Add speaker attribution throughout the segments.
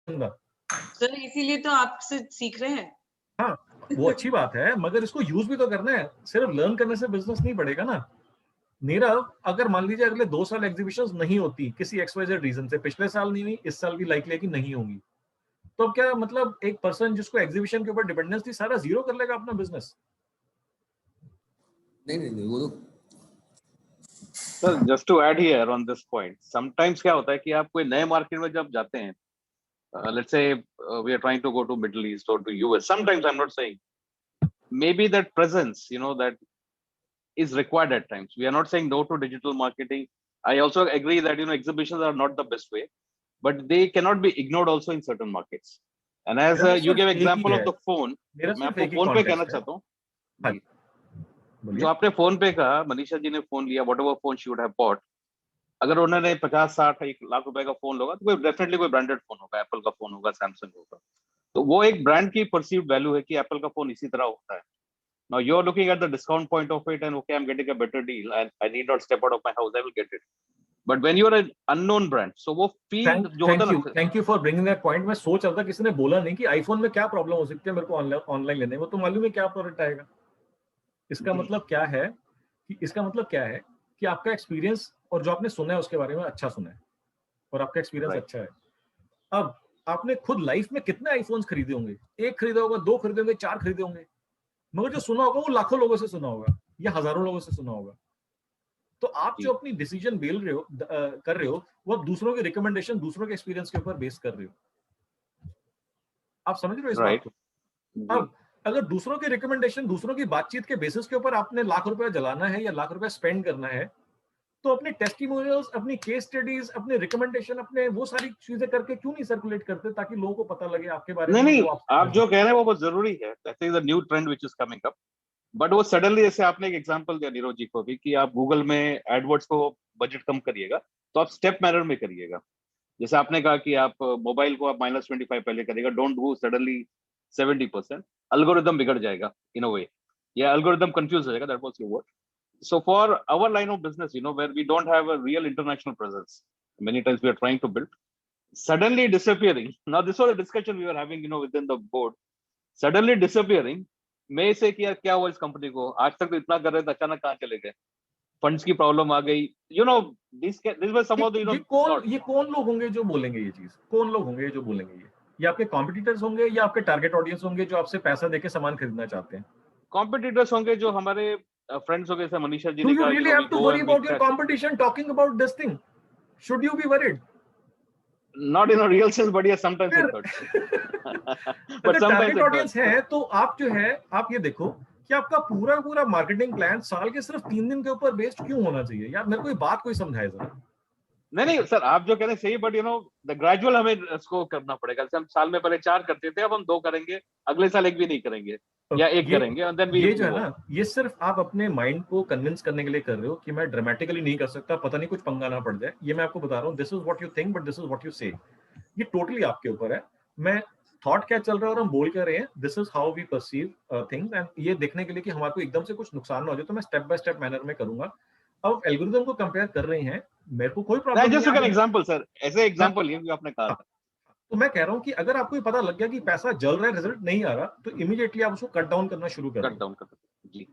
Speaker 1: बंदा।
Speaker 2: सर इसीलिए तो आपसे सीख रहे हैं।
Speaker 1: हाँ, वो अच्छी बात है, मगर इसको यूज भी तो करना है। सिर्फ लर्न करने से बिजनेस नहीं बढ़ेगा ना। नीरव, अगर मान लीजिए अगले 2 साल एग्जीबिशंस नहीं होती किसी XYZ रीजन से, पिछले साल नहीं हुई, इस साल भी लाइकली है कि नहीं होंगी, तो अब क्या मतलब एक पर्सन जिसको एग्जीबिशन के ऊपर डिपेंडेंस थी, सारा जीरो कर लेगा अपना बिजनेस?
Speaker 3: नहीं वो तो
Speaker 4: sir just to add here on this point, sometimes क्या होता है कि आप कोई नए मार्केट में जब जाते हैं, let's say we are trying to go to Middle East or to US, sometimes I'm not saying, maybe that presence, that is required at times. We are not saying no to digital marketing. I also agree that exhibitions are not the best way, but they cannot be ignored also in certain markets. And as you gave example of the phone, मैं आपको phone पे कहना चाहता हूँ, जो आपने phone पे कहा, मनीषा जी ने फोन लिया, whatever phone she would have bought, अगर उन्होंने 50-60 लाख रुपए का फोन लोगा तो डेफिनेटली कोई ब्रांडेड फोन होगा, एप्पल का फोन होगा, सैमसंग होगा, तो वो एक ब्रांड की परसीव्ड वैल्यू है कि एप्पल का फोन इसी तरह होता है. Now you're looking at the discount point of it and okay, I'm getting a better deal and I need not step out of my house, I will get it. But when you're an unknown brand, so वो feel जो होता है ना.
Speaker 1: Thank you for bringing that point. मैं सोच रहा था किसी ने बोला नहीं कि आईफोन में क्या प्रॉब्लम हो सकती है मेरे को ऑनलाइन लेने में, तो मालूम है क्या प्रोडक्ट आएगा. इसका मतलब क्या है कि आपका एक्सपीरियंस और जो आपने सुना है उसके बारे में अच्छा सुना है और आपका एक्सपीरियंस अच्छा है. अब आपने खुद लाइफ में कितने आईफोन्स खरीदे होंगे? 1 खरीदा होगा, 2 खरीदे होंगे, 4 खरीदे होंगे, मगर जो सुना होगा वो लाखों लोगों से सुना होगा या हजारों लोगों से सुना होगा. तो आप जो अपनी डिसीजन कर रहे हो वो आप दूसरों के रिकमेंडेशन, दूसरों के एक्सपीरियंस के ऊपर बेस कर रहे हो. आप समझ रहे हो इस बात को? अब अगर दूसरों के रिकमेंडेशन, दूसरों की बातचीत के बेसिस के ऊपर आपने लाख रुपए जलाना है या लाख रुपए स्पेंड करना है, तो अपने टेस्टिमोनियल्स, अपनी केस स्टडीज, अपने रिकमेंडेशन, अपने वो सारी चीजें करके क्यों नहीं सर्कुलेट करते ताकि लोगों को पता लगे आपके बारे में?
Speaker 4: नहीं, आप जो कह रहे हैं वो बहुत जरूरी है. That is a new trend which is coming up. But वो सडनली, जैसे आपने एक एग्जांपल दिया नीरज जी को भी कि आप गूगल में एडवर्ड्स को बजट कम करिएगा, तो आप स्टेप मैनर में करिएगा. जैसे आपने कहा कि आप मोबाइल को आप -25 पहले करिएगा, डोंट डू सडनली 70%. एल्गोरिदम बिगड़ जाएगा इन अ वे, या एल्गोरिदम कंफ्यूज हो जाएगा. That was your word. So for our line of business, where we don't have a real international presence, many times we are trying to build, suddenly disappearing. Now this was a discussion we were having, within the board. Suddenly disappearing, मैं से कि यार क्या हुआ इस company को, आज तक तो इतना कर रहे थे, अचानक कहाँ चले गए, फंड्स की प्रॉब्लम आ गई. This was some of the,
Speaker 1: ये कौन लोग होंगे जो बोलेंगे ये चीज? कौन लोग होंगे जो बोलेंगे ये आपके कॉम्पिटिटर्स होंगे या आपके टारगेट ऑडियंस होंगे जो आपसे पैसा देके सामान खरीदना चाहते हैं?
Speaker 4: कॉम्पिटिटर्स होंगे जो हमारे फ्रेंड्स हो गए, जैसे मनीषा जी
Speaker 1: Do
Speaker 4: ने
Speaker 1: you
Speaker 4: कहा,
Speaker 1: really have to worry about your competition talking about this thing? Should you be worried?
Speaker 4: Not in a real sense, but yes, sometimes it hurts.
Speaker 1: But sometimes audience है, तो आप जो है, आप ये देखो कि आपका पूरा मार्केटिंग प्लान साल के सिर्फ 3 दिन के ऊपर बेस्ड क्यों होना चाहिए? यार मेरे को ये बात कोई समझाए जरा.
Speaker 4: नहीं सर, आप जो कह रहे हैं सही, बट द ग्रेजुअल हमें इसको करना पड़ेगा. जैसे हम साल में पहले 4 करते थे, अब हम 2 करेंगे, अगले साल 1 भी नहीं करेंगे, या 1 करेंगे. and then
Speaker 1: ये जो है ना, ये सिर्फ आप अपने माइंड को कन्विंस करने के लिए कर रहे हो कि मैं ड्रामेटिकली नहीं कर सकता, पता नहीं कुछ पंगा ना पड़ जाए. ये मैं आपको बता रहा हूँ, this is what you think but this is what you से. ये टोटली आपके ऊपर है. मैं थॉट क्या चल रहा है और हम बोल कर रहे हैं, this is how we perceive things. And ये देखने के लिए कि हमारे को एकदम से कुछ नुकसान ना हो जाए, तो मैं स्टेप बाय स्टेप मैनर में करूंगा. अब एल्गोरिथम को कंपेयर कर रहे हैं, मेरे को कोई प्रॉब्लम नहीं है.
Speaker 4: जस्ट एन एग्जांपल सर, ऐसे एग्जांपल ये आपने कहा था.
Speaker 1: तो मैं कह रहा हूं कि अगर आपको ये पता लग गया कि पैसा जल रहा है, रिजल्ट नहीं आ रहा, तो इमीडिएटली आप उसको कट डाउन करना शुरू कर दो.
Speaker 4: जी.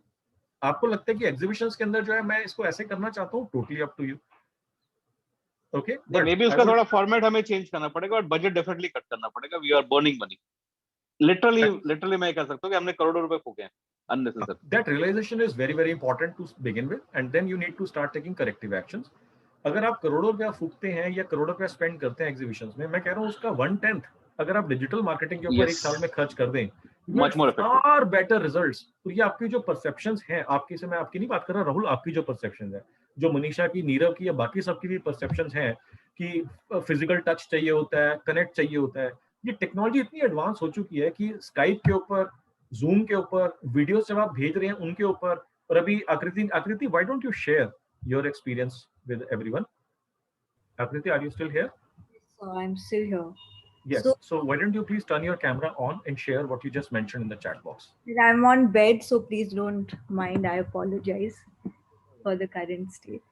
Speaker 1: आपको लगता है कि एग्जीबिशंस के अंदर जो है मैं इसको ऐसे करना चाहता हूं, totally up to you. Okay,
Speaker 4: maybe उसका थोड़ा फॉर्मेट हमें चेंज करना पड़ेगा और बजट डेफिनेटली कट करना पड़ेगा. We are burning money. Literally मैं कह सकता हूं कि हमने करोड़ों रुपए फूके हैं unnecessary.
Speaker 1: That realization is very very important to begin with, and then you need to start taking corrective actions. अगर आप करोड़ों रुपया फूकते हैं या करोड़ों रुपया स्पेंड करते हैं एग्जीबिशंस में, मैं कह रहा हूं उसका 1/10 अगर आप डिजिटल मार्केटिंग के ऊपर एक साल में खर्च कर दें,
Speaker 4: much more effective,
Speaker 1: far better results. तो ये आपकी जो परसेप्शंस हैं, आपकी से मैं आपकी नहीं बात कर रहा राहुल, आपकी जो परसेप्शंस है, जो मनीषा की, नीरव की या बाकी सबकी भी परसेप्शंस हैं कि फिजिकल टच चाहिए होता है, कनेक्ट चाहिए होता है. ये टेक्नोलॉजी इतनी एडवांस हो चुकी है कि स्काइप के ऊपर, जूम के ऊपर, वीडियोस जब आप भेज रहे हैं उनके ऊपर, और अभी आकृति why don't you share your experience with everyone? Akriti, are you still here?
Speaker 5: So I'm still here.
Speaker 1: Yes. So why don't you please turn your camera on and share what you just mentioned in the chat box?
Speaker 5: I'm on bed, so please don't mind. I apologize for the current state.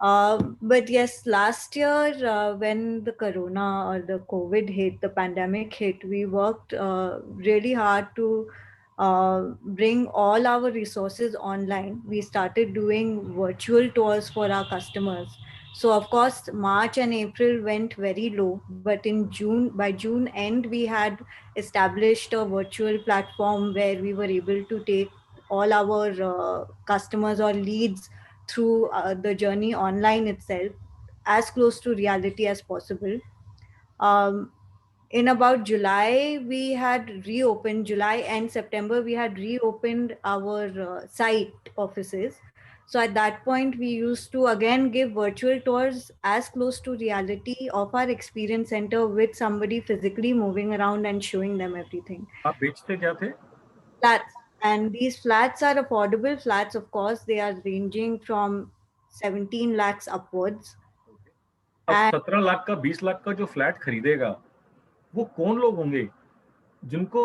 Speaker 5: But yes, last year when the corona or the COVID hit, the pandemic hit, we worked really hard to bring all our resources online. We started doing virtual tours for our customers. So of course, March and April went very low, but in June, by June end, we had established a virtual platform where we were able to take all our customers or leads through the journey online itself, as close to reality as possible. Um, in about July, we had reopened, July and September, we had reopened our site offices. So at that point, we used to again give virtual tours as close to reality of our experience center with somebody physically moving around and showing them everything.
Speaker 1: आप बेचते क्या थे?
Speaker 5: Flats. And these flats are affordable flats, of course. They are ranging from 17 lakhs upwards.
Speaker 1: अब
Speaker 5: And
Speaker 1: 17 lakh का 20 लाख का जो flat खरीदेगा वो कौन लोग होंगे जिनको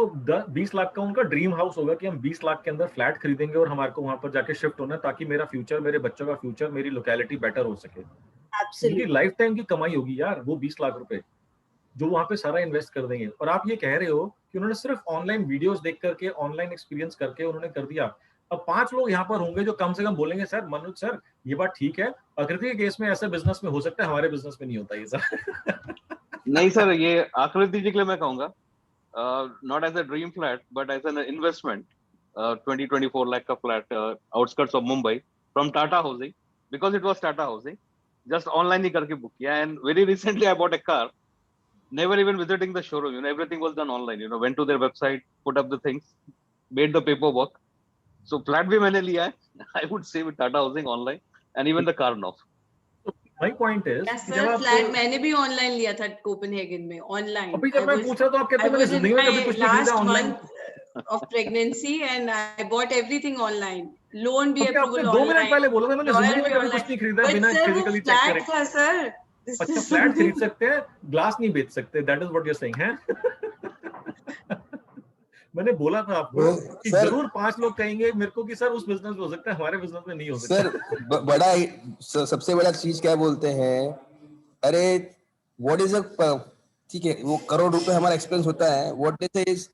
Speaker 1: 20 लाख का उनका ड्रीम हाउस होगा कि हम 20 लाख के अंदर फ्लैट खरीदेंगे और हमारे को वहां पर जाके शिफ्ट होना है ताकि मेरा फ्यूचर, मेरे बच्चों का फ्यूचर, मेरी लोकेलिटी बेटर हो सके। उनकी
Speaker 5: absolutely.
Speaker 1: लाइफ टाइम की कमाई होगी यार वो 20 लाख रुपए जो वहां पे सारा इन्वेस्ट कर देंगे। और आप ये कह रहे हो कि उन्होंने सिर्फ ऑनलाइन वीडियोस देख करके, ऑनलाइन एक्सपीरियंस करके उन्होंने कर दिया। अब 5 लोग यहाँ पर होंगे जो कम से कम बोलेंगे सर मनोज सर ये बात ठीक है, आकृति के केस में ऐसे बिजनेस में हो सकता है, हमारे बिजनेस में नहीं होता ये सर।
Speaker 4: नहीं सर, ये आकृति जी के लिए मैं कहूंगा, not as a dream flat but as an investment, 20-24 lakh का flat outskirts of Mumbai from Tata housing, because it was Tata housing, just online ही करके बुक किया। And very recently I bought a car, never even visiting the showroom, everything was done online, went to their website, put up the things, made the paperwork. So flat bhi maine liya hai, I would say with Tata Housing online, and even the car now.
Speaker 1: My point is
Speaker 2: Yes, sir, flat मैंने भी online लिया था Copenhagen में, online.
Speaker 1: अभी जब मैं पूछ रहा तो आप कहते हैं मैंने जिंदगी में कभी कुछ नहीं खरीदा online.
Speaker 2: of pregnancy and I bought everything online. Loan भी approval
Speaker 1: आपने 2 मिनट
Speaker 2: online.
Speaker 1: पहले बोला था मैंने जिंदगी में कभी कुछ नहीं खरीदा बिना फिजिकली चेक करे।
Speaker 2: फ्लैट था सर।
Speaker 1: अच्छा फ्लैट खरीद सकते हैं, ग्लास नहीं बेच सकते, that is what you are saying है। मैंने बोला था आपको कि जरूर 5 लोग कहेंगे मेरे को कि सर उस बिजनेस में हो सकता है, हमारे बिजनेस में नहीं हो सकता।
Speaker 3: सर बड़ा सबसे बड़ा चीज क्या बोलते हैं, अरे व्हाट इज अ, ठीक है वो करोड़ रुपए हमारा एक्सपेंस होता है, व्हाट इज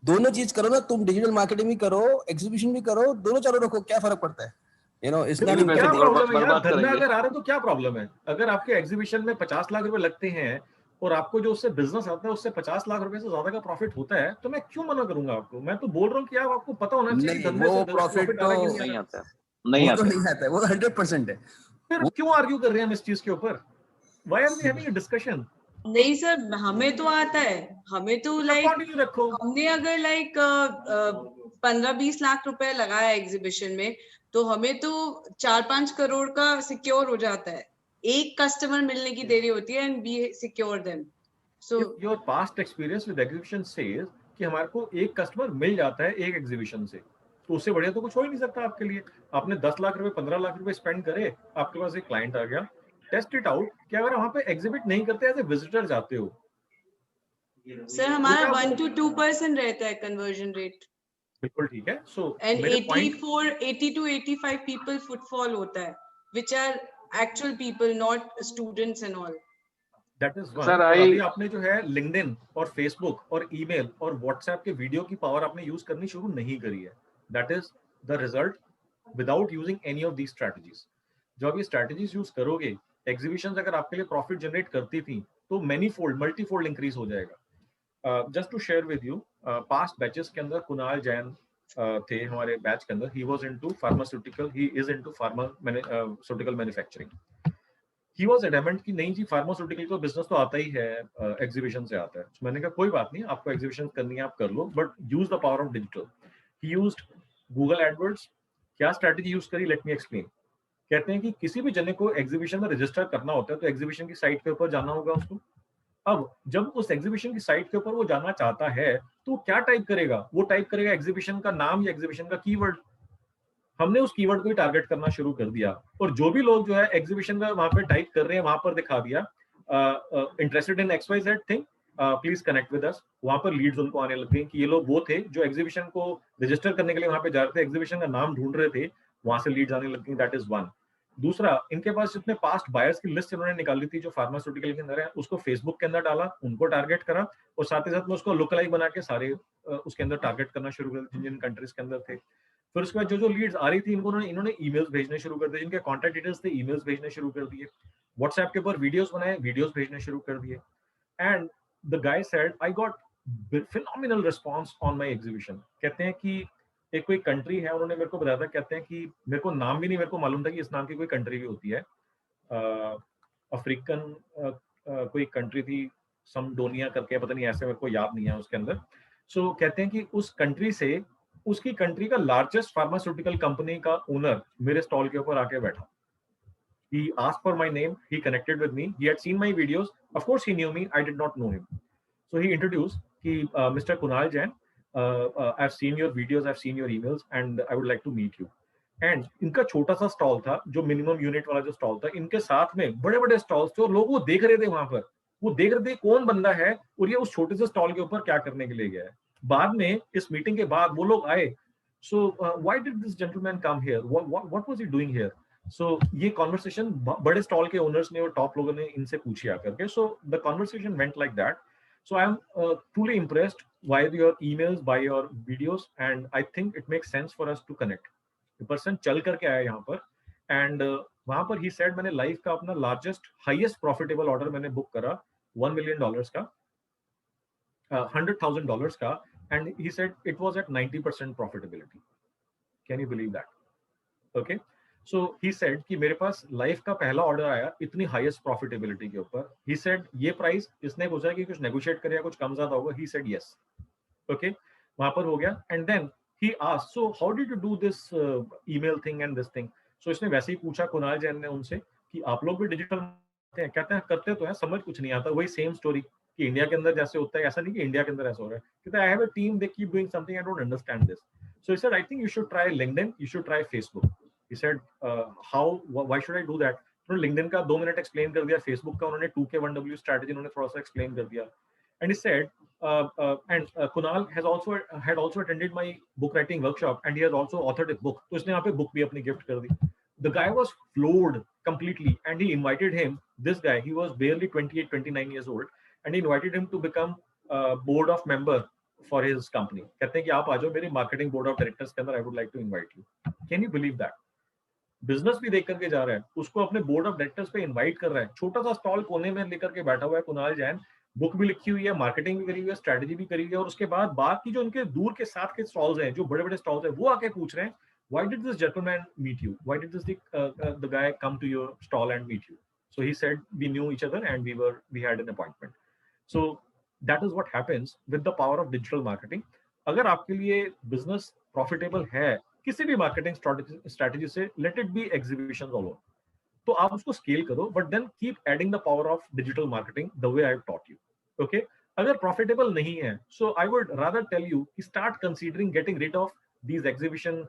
Speaker 3: दोनों चीज करो ना तुम, डिजिटल मार्केटिंग भी करो, एग्जीबिशन भी करो, दोनों चालू रखो, क्या फर्क पड़ता है? इट्स नॉट
Speaker 1: क्या प्रॉब्लम है यार, धंधा अगर आ रहा है तो क्या प्रॉब्लम है? अगर आपके एग्जीबिशन में 50 लाख रुपए लगते हैं और आपको जो उससे बिजनेस आता है उससे 50 लाख रुपए से ज्यादा का प्रॉफिट होता है तो मैं क्यों मना करूंगा आपको? मैं तो बोल रहा हूँ कि आप आपको पता होना चाहिए कि धंधे से प्रॉफिट
Speaker 4: नहीं आता है,
Speaker 3: वो 100% है।
Speaker 1: फिर क्यों आर्ग्यू कर रहे हैं हम इस चीज के ऊपर? Why are we having a discussion?
Speaker 2: नहीं सर, हमें तो आता है, हमें तो लाइक
Speaker 1: रखो।
Speaker 2: हमने अगर लाइक 15-20 लाख रुपए लगाया एग्जीबिशन में तो हमें तो 4-5 करोड़ का सिक्योर हो जाता है। एक कस्टमर मिलने की देरी होती है and we secure them. So
Speaker 1: your past experience with exhibition says कि हमारे को एक कस्टमर मिल जाता है एक एग्जीबिशन से, तो उससे बढ़िया तो कुछ हो ही नहीं सकता आपके लिए। आपने 10 लाख रुपए 15 लाख रुपए स्पेंड करे, आपके पास एक क्लाइंट आ गया, टेस्ट इट आउट कि अगर वहां पे एग्जिबिट नहीं करते एज ए विजिटर जाते हो।
Speaker 2: सर हमारा 1 to 2% रहता है कन्वर्जन रेट।
Speaker 1: बिल्कुल ठीक है। So
Speaker 2: and 80 to 85 people footfall होता है which are actual people, not students and all.
Speaker 1: That is one. अभी आपने जो है लिंक्डइन और फेसबुक और ईमेल और व्हाट्सएप के वीडियो की पावर आपने यूज करनी शुरू नहीं करी है। That is the result without using any of these strategies. जो आप ये स्ट्रेटजीज यूज करोगे, एग्जीबिशंस अगर आपके लिए प्रॉफिट जनरेट करती थी तो मैनी फोल्ड, मल्टीफोल्ड इंक्रीज हो जाएगा। Just to share with you, past batches के अंदर कुणाल जैन थे हमारे बैच के अंदर। He was into pharmaceutical, he is into pharmaceutical manufacturing. He was adamant कि नहीं जी फार्मास्यूटिकल तो बिजनेस तो आता ही है, एग्जीबिशन से आता है। तो मैंने कहा कोई बात नहीं, आपको एग्जीबिशन करनी है आप कर लो, but use the power of digital. He used Google AdWords. क्या स्ट्रेटजी यूज करी, लेट मी एक्सप्लेन। कहते हैं कि किसी भी जने को एग्जीबिशन में रजिस्टर करना होता है तो एग्जीबिशन की साइट के ऊपर जाना होगा उसको। अब जब उस एग्जीबिशन की साइट के ऊपर वो जाना चाहता है तो क्या टाइप करेगा? वो टाइप करेगा एग्जीबिशन का नाम या एग्जीबिशन का कीवर्ड। हमने उस कीवर्ड को ही टारगेट करना शुरू कर दिया और जो भी लोग जो है एग्जीबिशन में वहां पे टाइप कर रहे हैं वहां पर दिखा दिया interested in XYZ thing, please connect with us. वहां पर लीड्स उनको आने लग गई कि ये लोग वो थे जो एग्जीबिशन को रजिस्टर करने के लिए वहां पे जा रहे थे, एग्जीबिशन का नाम ढूंढ रहे थे, वहां से लीड्स आने लग गई। That is one. दूसरा, इनके पास जितने पास्ट बायर्स की लिस्ट इन्होंने निकाली थी जो फार्मास्यूटिकल के अंदर है, उसको फेसबुक के अंदर डाला, उनको टारगेट करा, और साथ ही साथ में उसको लोकलाइज बना के सारे उसके अंदर टारगेट करना शुरू कर जिन जिन कंट्रीज के अंदर थे। फिर उसके बाद जो जो लीड्स आ रही थी इन्होंने ईमेल्स भेजने शुरू कर दिए, जिनके कॉन्टैक्ट डिटेल्स थे ईमेल्स भेजने शुरू कर दिए, व्हाट्सएप के ऊपर वीडियोस बनाए, वीडियोस भेजने शुरू कर दिए। And the guy said I got phenomenal response on my exhibition. कहते हैं कि एक कोई कंट्री है, उन्होंने मेरे को बताया था, कहते हैं कि मेरे को नाम भी नहीं मेरे को मालूम था कि इस नाम की कोई कंट्री भी होती है, अफ्रीकन कोई कंट्री थी, समडोनिया करके, पता नहीं ऐसे, मेरे को याद नहीं है उसके अंदर। सो कहते हैं कि उस कंट्री से उसकी कंट्री का लार्जेस्ट फार्मास्यूटिकल कंपनी का ओनर मेरे स्टॉल के ऊपर आके बैठा। He asked for my name, he connected with me, he had seen my videos, of course he knew me, I did not know him. So he introduced कि Mr. Kunal Jain, I've seen your videos, I've seen your emails and I would like to meet you. And इनका छोटा सा stall था, जो minimum unit वाला जो stall था, इनके साथ में बड़े बड़े स्टॉल्स थे और लोग वो देख रहे थे वहां पर, वो देख रहे थे कौन बंदा है और ये उस छोटे से स्टॉल के ऊपर क्या करने के लिए गया है। बाद में इस मीटिंग के बाद वो लोग आए, so why did this gentleman come here, what was he doing here. So ये कॉन्वर्सेशन बड़े स्टॉल के ओनर्स ने और टॉप लोगों ने इनसे पूछी आकर के। So the conversation went like that. So I am truly impressed by your emails, by your videos, and I think it makes sense for us to connect. The person चल करके आया यहाँ पर, and वहाँ पर he said मैंने life का अपना largest, highest profitable order मैंने बुक करा $1 million का, $100,000 का, and he said it was at 90% profitability. Can you believe that? Okay. So he said कि मेरे पास लाइफ का पहला ऑर्डर आया इतनी हाईएस्ट प्रॉफिटेबिलिटी के ऊपर। He said ये प्राइस, इसने पूछा कि कुछ नेगोशिएट करेगा, कुछ कम ज्यादा होगा। He said yes. Okay, वहां पर हो गया। And then he asked, so how did you do this email thing and this thing? So इसने वैसे ही पूछा कुणाल जैन ने उनसे कि आप लोग भी डिजिटल कहते हैं, करते तो है, समझ कुछ नहीं आता। वही सेम स्टोरी कि इंडिया के अंदर जैसे होता है, ऐसा नहीं कि इंडिया के अंदर ऐसा हो रहा है। कहते हैं I have a team, they keep doing something, I don't understand this. So he said, I think you should try LinkedIn, you should try Facebook. He said, why should I do that? उन्होंने LinkedIn का 2 minute explain कर दिया, Facebook का उन्होंने 2K1W strategy उन्होंने थोड़ा सा explain कर दिया। And he said, and Kunal had also attended my book writing workshop and he has also authored a book. तो इसने यहाँ पे book भी अपनी gift कर दी। The guy was floored completely and he invited him, this guy, he was barely 28, 29 years old, and he invited him to become board of member for his company. कहते हैं कि आप आ जाओ मेरी marketing board of directors के अंदर, I would like to invite you. Can you believe that? Business भी देख करके जा रहा है, उसको अपने बोर्ड ऑफ डायरेक्टर्स पे इनवाइट कर रहा है। छोटा सा स्टॉल कोने में लेकर के बैठा हुआ है कुणाल जैन, बुक भी लिखी हुई है, मार्केटिंग भी करी हुई है, स्ट्रेटजी भी करी हुई है, और उसके बाद बाकी जो उनके दूर के साथ के स्टॉल्स हैं, जो बड़े बड़े स्टॉल्स हैं, वो आके पूछ रहे हैं why did this gentleman meet you, why did this the guy come to your stall and meet you. So he said we knew each other and we had an appointment. So that is what happens with the power of digital marketing. अगर आपके लिए business profitable है किसी भी marketing strategy से, let it be exhibitions all over, तो आप उसको स्केल करो, but then keep adding the power of digital marketing the way I have taught you. Okay, अगर प्रॉफिटेबल नहीं है, so I would rather tell you कि start considering getting rid of these exhibition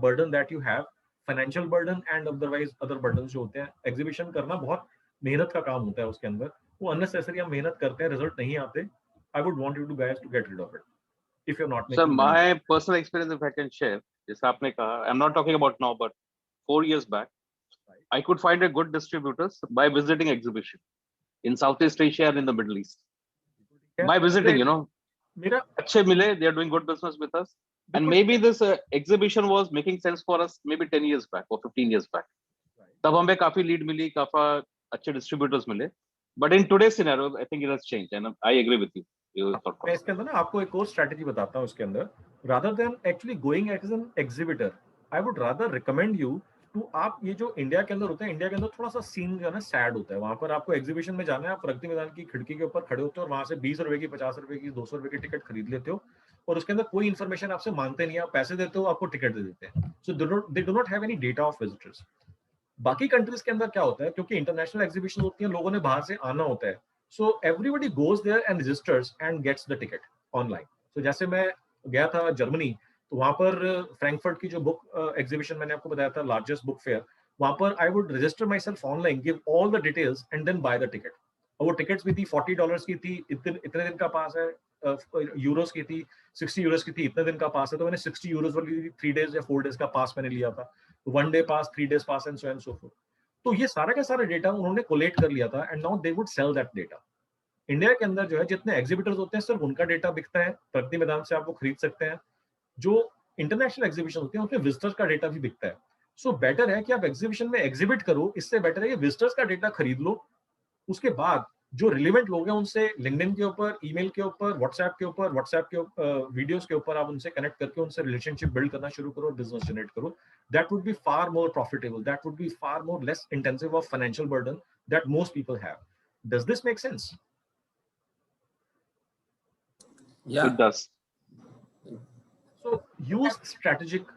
Speaker 1: burden that you have, financial burden and otherwise other burden जो होते हैं। Exhibition करना बहुत मेहनत का काम होता है, उसके अंदर वो अननेसेसरी हम मेहनत करते हैं, रिजल्ट नहीं आते। I would want you to guys to get rid of it if you're not
Speaker 4: Sir,
Speaker 1: making
Speaker 4: my personal experience, if I can share, जैसा आपने कहा, I'm not talking about now, but 4 years back, I could find a good distributors by visiting exhibition in Southeast Asia and in the Middle East. By visiting, you know,
Speaker 1: मेरा
Speaker 4: अच्छे मिले, they are doing good business with us, and maybe this exhibition was making sense for us maybe 10 years back or 15 years back. तब हमें काफी lead मिली, काफी अच्छे distributors मिले, but in today's scenario, I think it has changed, and I agree with you.
Speaker 1: मैं इसके अंदर ना आपको एक और स्ट्रेटजी बताता हूँ इसके अंदर। Rather than actually going as an exhibitor, I would rather recommend you to, आप ये जो इंडिया के अंदर होता है, इंडिया के अंदर थोड़ा सा सीन जो है ना सैड होता है। वहां पर आपको एग्जीबिशन में जाना है, आप प्रगति मैदान की खिड़की के ऊपर खड़े होते हो और वहां से 20 रुपए की, 50 रुपए की, 200 रुपए की टिकट खरीद लेते हो, और उसके अंदर कोई इन्फॉर्मेशन आपसे मांगते नहीं है, आप पैसे देते हो, आपको टिकट दे देते हैं। So they do not have any data of visitors. बाकी कंट्रीज के अंदर क्या होता है, क्योंकि इंटरनेशनल एग्जीबिशन होती है, लोगों ने बाहर से आना होता है, so everybody goes there and registers and gets the ticket online. So जैसे मैं गया था जर्मनी, तो वहां पर फ्रैंकफर्ट की जो बुक एग्जीबिशन मैंने आपको बताया था, लार्जेस्ट बुक फेयर, वहां पर I would register myself online, give all the details and then buy the ticket. और वो टिकट्स भी थी $40 की थी, इतने दिन का पास है, यूरोस की थी, 60 यूरोस की थी, इतने दिन का पास है। तो मैंने 60 यूरोस वाली 3 days या 4 days का पास मैंने लिया था, 1 day pass, 3 days pass and so for. तो ये सारा का सारा डेटा उन्होंने कोलेक्ट कर लिया था and now they would sell that data. India के अंदर जो है जितने एग्जीबिटर्स होते हैं सिर्फ उनका डेटा बिकता है, प्रगति मैदान से आप वो खरीद सकते हैं। जो इंटरनेशनल एग्जीबिशन होते हैं उसमें विजिटर्स का डेटा भी बिकता है। सो बेटर है कि आप एग्जीबिशन में एग्जिबिट करो, इससे बेटर है कि विजिटर्स का डेटा खरीद लो। उसके बाद जो रिलेवेंट लोग हैं उनसे लिंक्डइन के ऊपर, ईमेल के ऊपर, व्हाट्सएप के वीडियोस के ऊपर आप उनसे कनेक्ट करके उनसे रिलेशनशिप बिल्ड करना शुरू करो, बिजनेस जनरेट करो। That would be far more profitable, that would be far more less intensive of financial burden that most people have. Does this make sense?
Speaker 3: Yeah.
Speaker 4: It does.
Speaker 1: So use strategic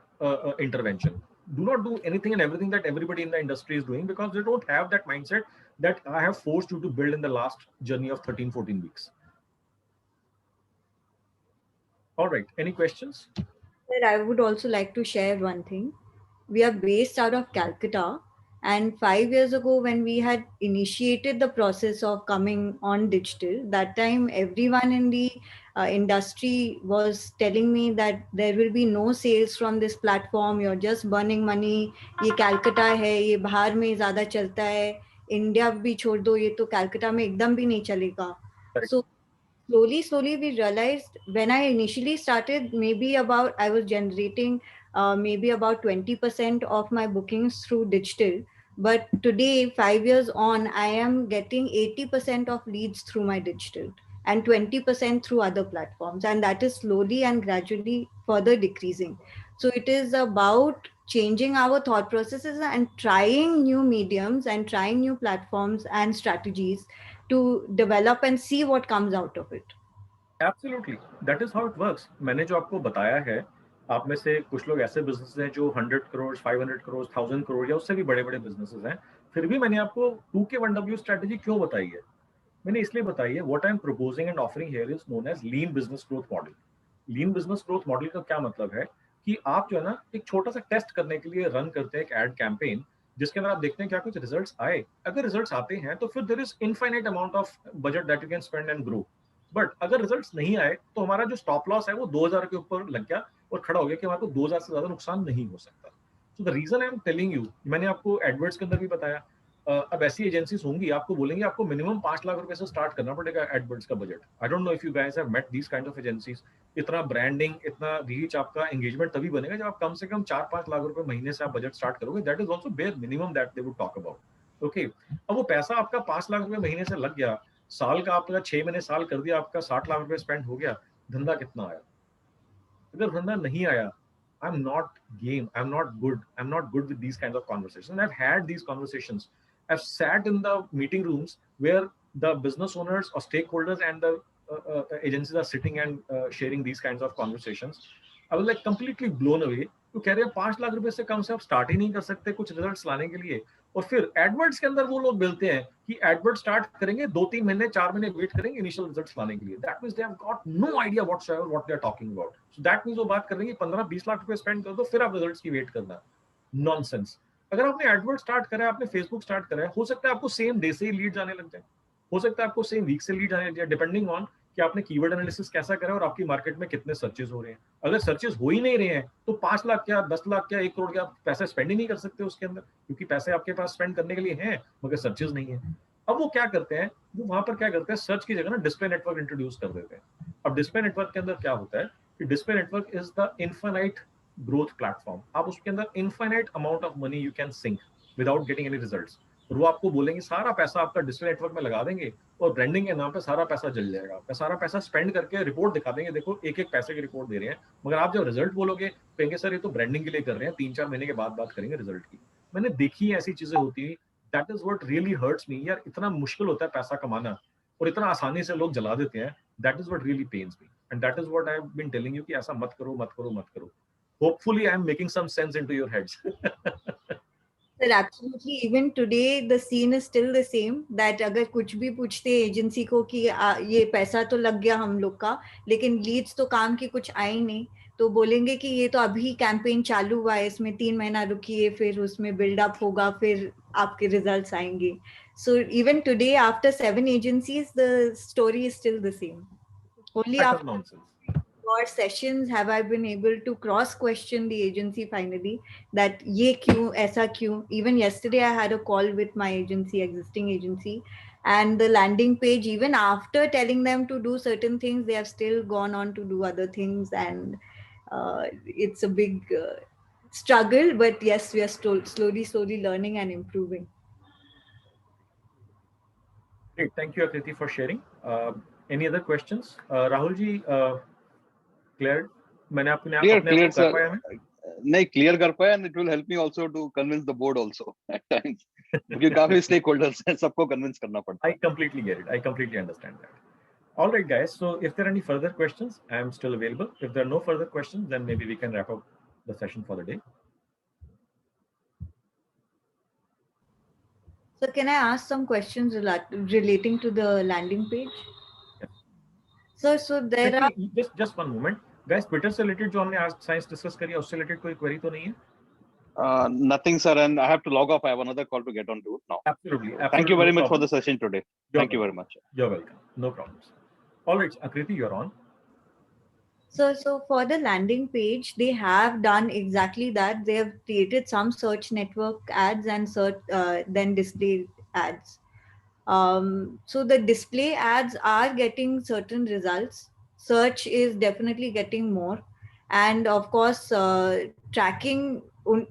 Speaker 1: intervention. Do not do anything and everything that everybody in the industry is doing, because they don't have that mindset that I have forced you to build in the last journey of 13-14 weeks. All right, any questions?
Speaker 5: Sir, I would also like to share one thing. We are based out of Calcutta, and 5 years ago when we had initiated the process of coming on digital, that time everyone in the industry was telling me that there will be no sales from this platform, you're just burning money, ये Calcutta है, ये बाहर में ज़्यादा चलता है, India भी छोड़ दो, ये तो Calcutta में एकदम भी नहीं चलेगा। So slowly we realized, when I initially started, I was generating maybe about 20% of my bookings through digital. But today, 5 years on, I am getting 80% of leads through my digital and 20% through other platforms. And that is slowly and gradually further decreasing. So it is about changing our thought processes and trying new mediums and trying new platforms and strategies to develop and see what comes out of it.
Speaker 1: Absolutely, that is how it works. मैंने जो आपको बताया है, आप में से कुछ लोग ऐसे बिजनेस हैं जो 100 करोड़, 500 करोड़, 1000 करोड़ या उससे भी बड़े-बड़े बिजनेसेस हैं। फिर भी मैंने आपको 2K1W स्ट्रेटजी क्यों बताई है? मैंने इसलिए बताई है, what I am proposing and offering here is known as lean business growth model. Lean business growth model का क्या मतलब है कि आप जो है ना एक छोटा सा टेस्ट करने के लिए रन करते हैं एक एड कैंपेन, जिसके अंदर आप देखते हैं क्या कुछ रिजल्ट्स आए। अगर रिजल्ट्स आते हैं तो फिर there is infinite amount of budget that you can spend and grow. But अगर रिजल्ट्स नहीं आए तो हमारा जो स्टॉप लॉस है वो 2000 के ऊपर लग गया और खड़ा हो गया कि हमारे को 2000 से ज्यादा नुकसान नहीं हो सकता। So the reason I am telling you, मैंने आपको एडवर्ड्स के अंदर भी बताया, अब ऐसी एजेंसीज होंगी आपको बोलेंगे आपको मिनिमम 5 लाख रुपए से स्टार्ट करना पड़ेगा एडवर्ड्स का बजट। I don't know if you guys have met these kind of agencies. इतना ब्रांडिंग, इतना रीच, आपका एंगेजमेंट तभी बनेगा जब आप कम से कम 4-5 लाख रुपए महीने से आप बजट स्टार्ट करोगे। That is also bare minimum that they would talk about. Okay, अब वो पैसा आपका 5 लाख रुपए महीने से लग गया, साल का आपका 6 महीने साल कर दिया, आपका 60 लाख रुपए स्पेंड हो गया, धंधा कितना आया? अगर धंधा नहीं आया, I'm not game, I'm not good with these kinds of conversations. I've had these conversations. I've sat in the meeting rooms where the business owners or stakeholders and the agencies are sitting and sharing these kinds of conversations. I was like completely blown away. तो कह रहे हैं 5 लाख रुपए से कम से आप start ही नहीं कर सकते कुछ रिजल्ट्स लाने के लिए। और फिर एडवर्ड्स के अंदर वो लोग बोलते हैं कि एडवर्ड स्टार्ट करेंगे, 2-3 महीने 4 महीने वेट करेंगे इनिशियल रिजल्ट्स लाने के लिए। That means they have got no idea what they are talking about. So that means वो बात कर रहे हैं 15-20 लाख रुपए स्पेंड कर दो फिर आप रिजल्ट्स की वेट करना। नॉनसेंस। अगर आपने एडवर्ड स्टार्ट करा है, आपने फेसबुक स्टार्ट करा है, हो सकता है आपको सेम डे से ही लीड्स आने लग जाए, हो सकता है आपको सेम वीक से लीड आने लग जाए, डिपेंडिंग ऑन कि आपने कीवर्ड एनालिसिस कैसा करा और आपकी मार्केट में कितने सर्चेस हो रहे हैं। अगर सर्चेस हो ही नहीं रहे हैं तो 5 लाख क्या, 10 लाख क्या, 1 करोड़ क्या पैसा स्पेंड ही नहीं कर सकते उसके अंदर, क्योंकि पैसे आपके पास स्पेंड करने के लिए हैं मगर सर्चेस नहीं है। अब वो क्या करते हैं, वो वहां पर क्या करते हैं, सर्च की जगह ना डिस्प्ले नेटवर्क इंट्रोड्यूस कर देते हैं। अब डिस्प्ले नेटवर्क के अंदर क्या होता है कि display network is the infinite growth platform. आप उसके अंदर infinite amount of money you can sink without getting any results. और वो आपको बोलेंगे सारा पैसा आपका डिस्प्ले नेटवर्क में लगा देंगे और ब्रांडिंग के नाम पे सारा पैसा जल जाएगा, आपका सारा पैसा स्पेंड करके रिपोर्ट दिखा देंगे, देखो एक एक पैसे की रिपोर्ट दे रहे हैं, मगर आप जब रिजल्ट बोलोगे कहेंगे सर ये तो ब्रांडिंग के लिए कर रहे हैं, 3-4 महीने के बाद बात करेंगे रिजल्ट की। मैंने देखी है ऐसी चीजें होती है। That is what really hurts me यार, इतना मुश्किल होता है पैसा कमाना और इतना आसानी से लोग जला देते हैं। That is what really pains me and that is what I have been telling you कि ऐसा मत करो मत करो मत करो। Hopefully I am making some sense into your heads.
Speaker 5: Sir, absolutely. Even today, the scene is still the same. That अगर कुछ भी पूछते एजेंसी को कि ये पैसा तो लग गया हम लोग का, लेकिन लीड्स तो काम की कुछ आई नहीं, तो बोलेंगे कि ये तो अभी कैंपेन चालू हुआ है, इसमें 3 महीना रुकिए, फिर उसमें बिल्डअप होगा, फिर आपके रिजल्ट्स आएंगे। So even today, after 7 agencies, the story is still the same. Only after.
Speaker 1: Nonsense.
Speaker 5: your sessions have I been able to cross question the agency finally that ye kyun aisa kyun. Even yesterday I had a call with my agency, existing agency, and the landing page, even after telling them to do certain things, they have still gone on to do other things, and it's a big struggle, but yes, we are slowly learning and improving.
Speaker 1: Great, thank you Akriti for sharing. Any other questions? Rahul ji, clear? मैंने अपने
Speaker 4: Clear,
Speaker 1: अपने आप
Speaker 4: clear,
Speaker 1: को कर
Speaker 4: sir.
Speaker 1: पाया मैं?
Speaker 4: नहीं, clear कर पाया, and it will help me also to convince the board also at times. क्योंकि काफी stakeholders हैं, सबको convince करना पड़ता है.
Speaker 1: I completely get it. I completely understand that. All right, guys. So if there are any further questions, I am still available. If there are no further questions, then maybe we can wrap up the session for the day.
Speaker 5: So can I ask some questions relating to the landing page?
Speaker 1: Yes.
Speaker 5: So there are
Speaker 1: just one moment, guys. Twitter से related जो हमने आज science discuss करी है, उससे related कोई query तो नहीं है?
Speaker 4: Nothing, sir, and I have to log off. I have another call to get on to now.
Speaker 1: Absolutely.
Speaker 4: Thank you very
Speaker 1: No
Speaker 4: much for
Speaker 1: problem.
Speaker 4: the session today. Thank you very much.
Speaker 1: You're welcome. No problems. All right, Akriti, you're on.
Speaker 5: So for the landing page, they have done exactly that. They have created some search network ads and then display ads. So the display ads are getting certain results. Search is definitely getting more, and of course, tracking.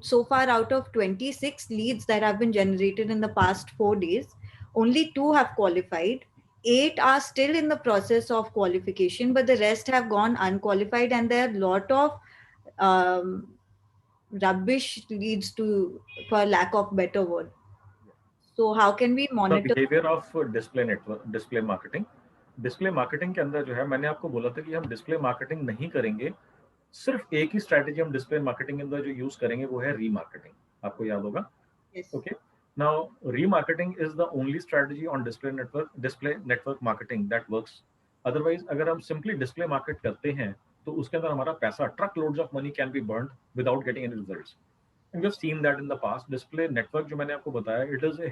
Speaker 5: So far, out of 26 leads that have been generated in the past 4 days, only 2 have qualified. 8 are still in the process of qualification, but the rest have gone unqualified, and there are a lot of um, rubbish leads to, for lack of better word. So how can we
Speaker 1: The
Speaker 5: monitor
Speaker 1: behavior of display network, display marketing. Display marketing के अंदर जो है, मैंने आपको बोला था कि हम डिस्प्ले मार्केटिंग नहीं करेंगे. सिर्फ एक ही स्ट्रैटेजी हम डिस्प्ले मार्केटिंग के अंदर जो यूज करेंगे वो है रीमार्केटिंग. आपको याद होगा?
Speaker 5: Yes.
Speaker 1: Okay. Now, remarketing is the only strategy on display network marketing that works. Otherwise, अगर हम simply display market करते हैं, तो उसके अंदर हमारा पैसा, truck loads of money can be burned without getting any results. And we've seen that in the past. Display network जो मैंने आपको बताया, it is a,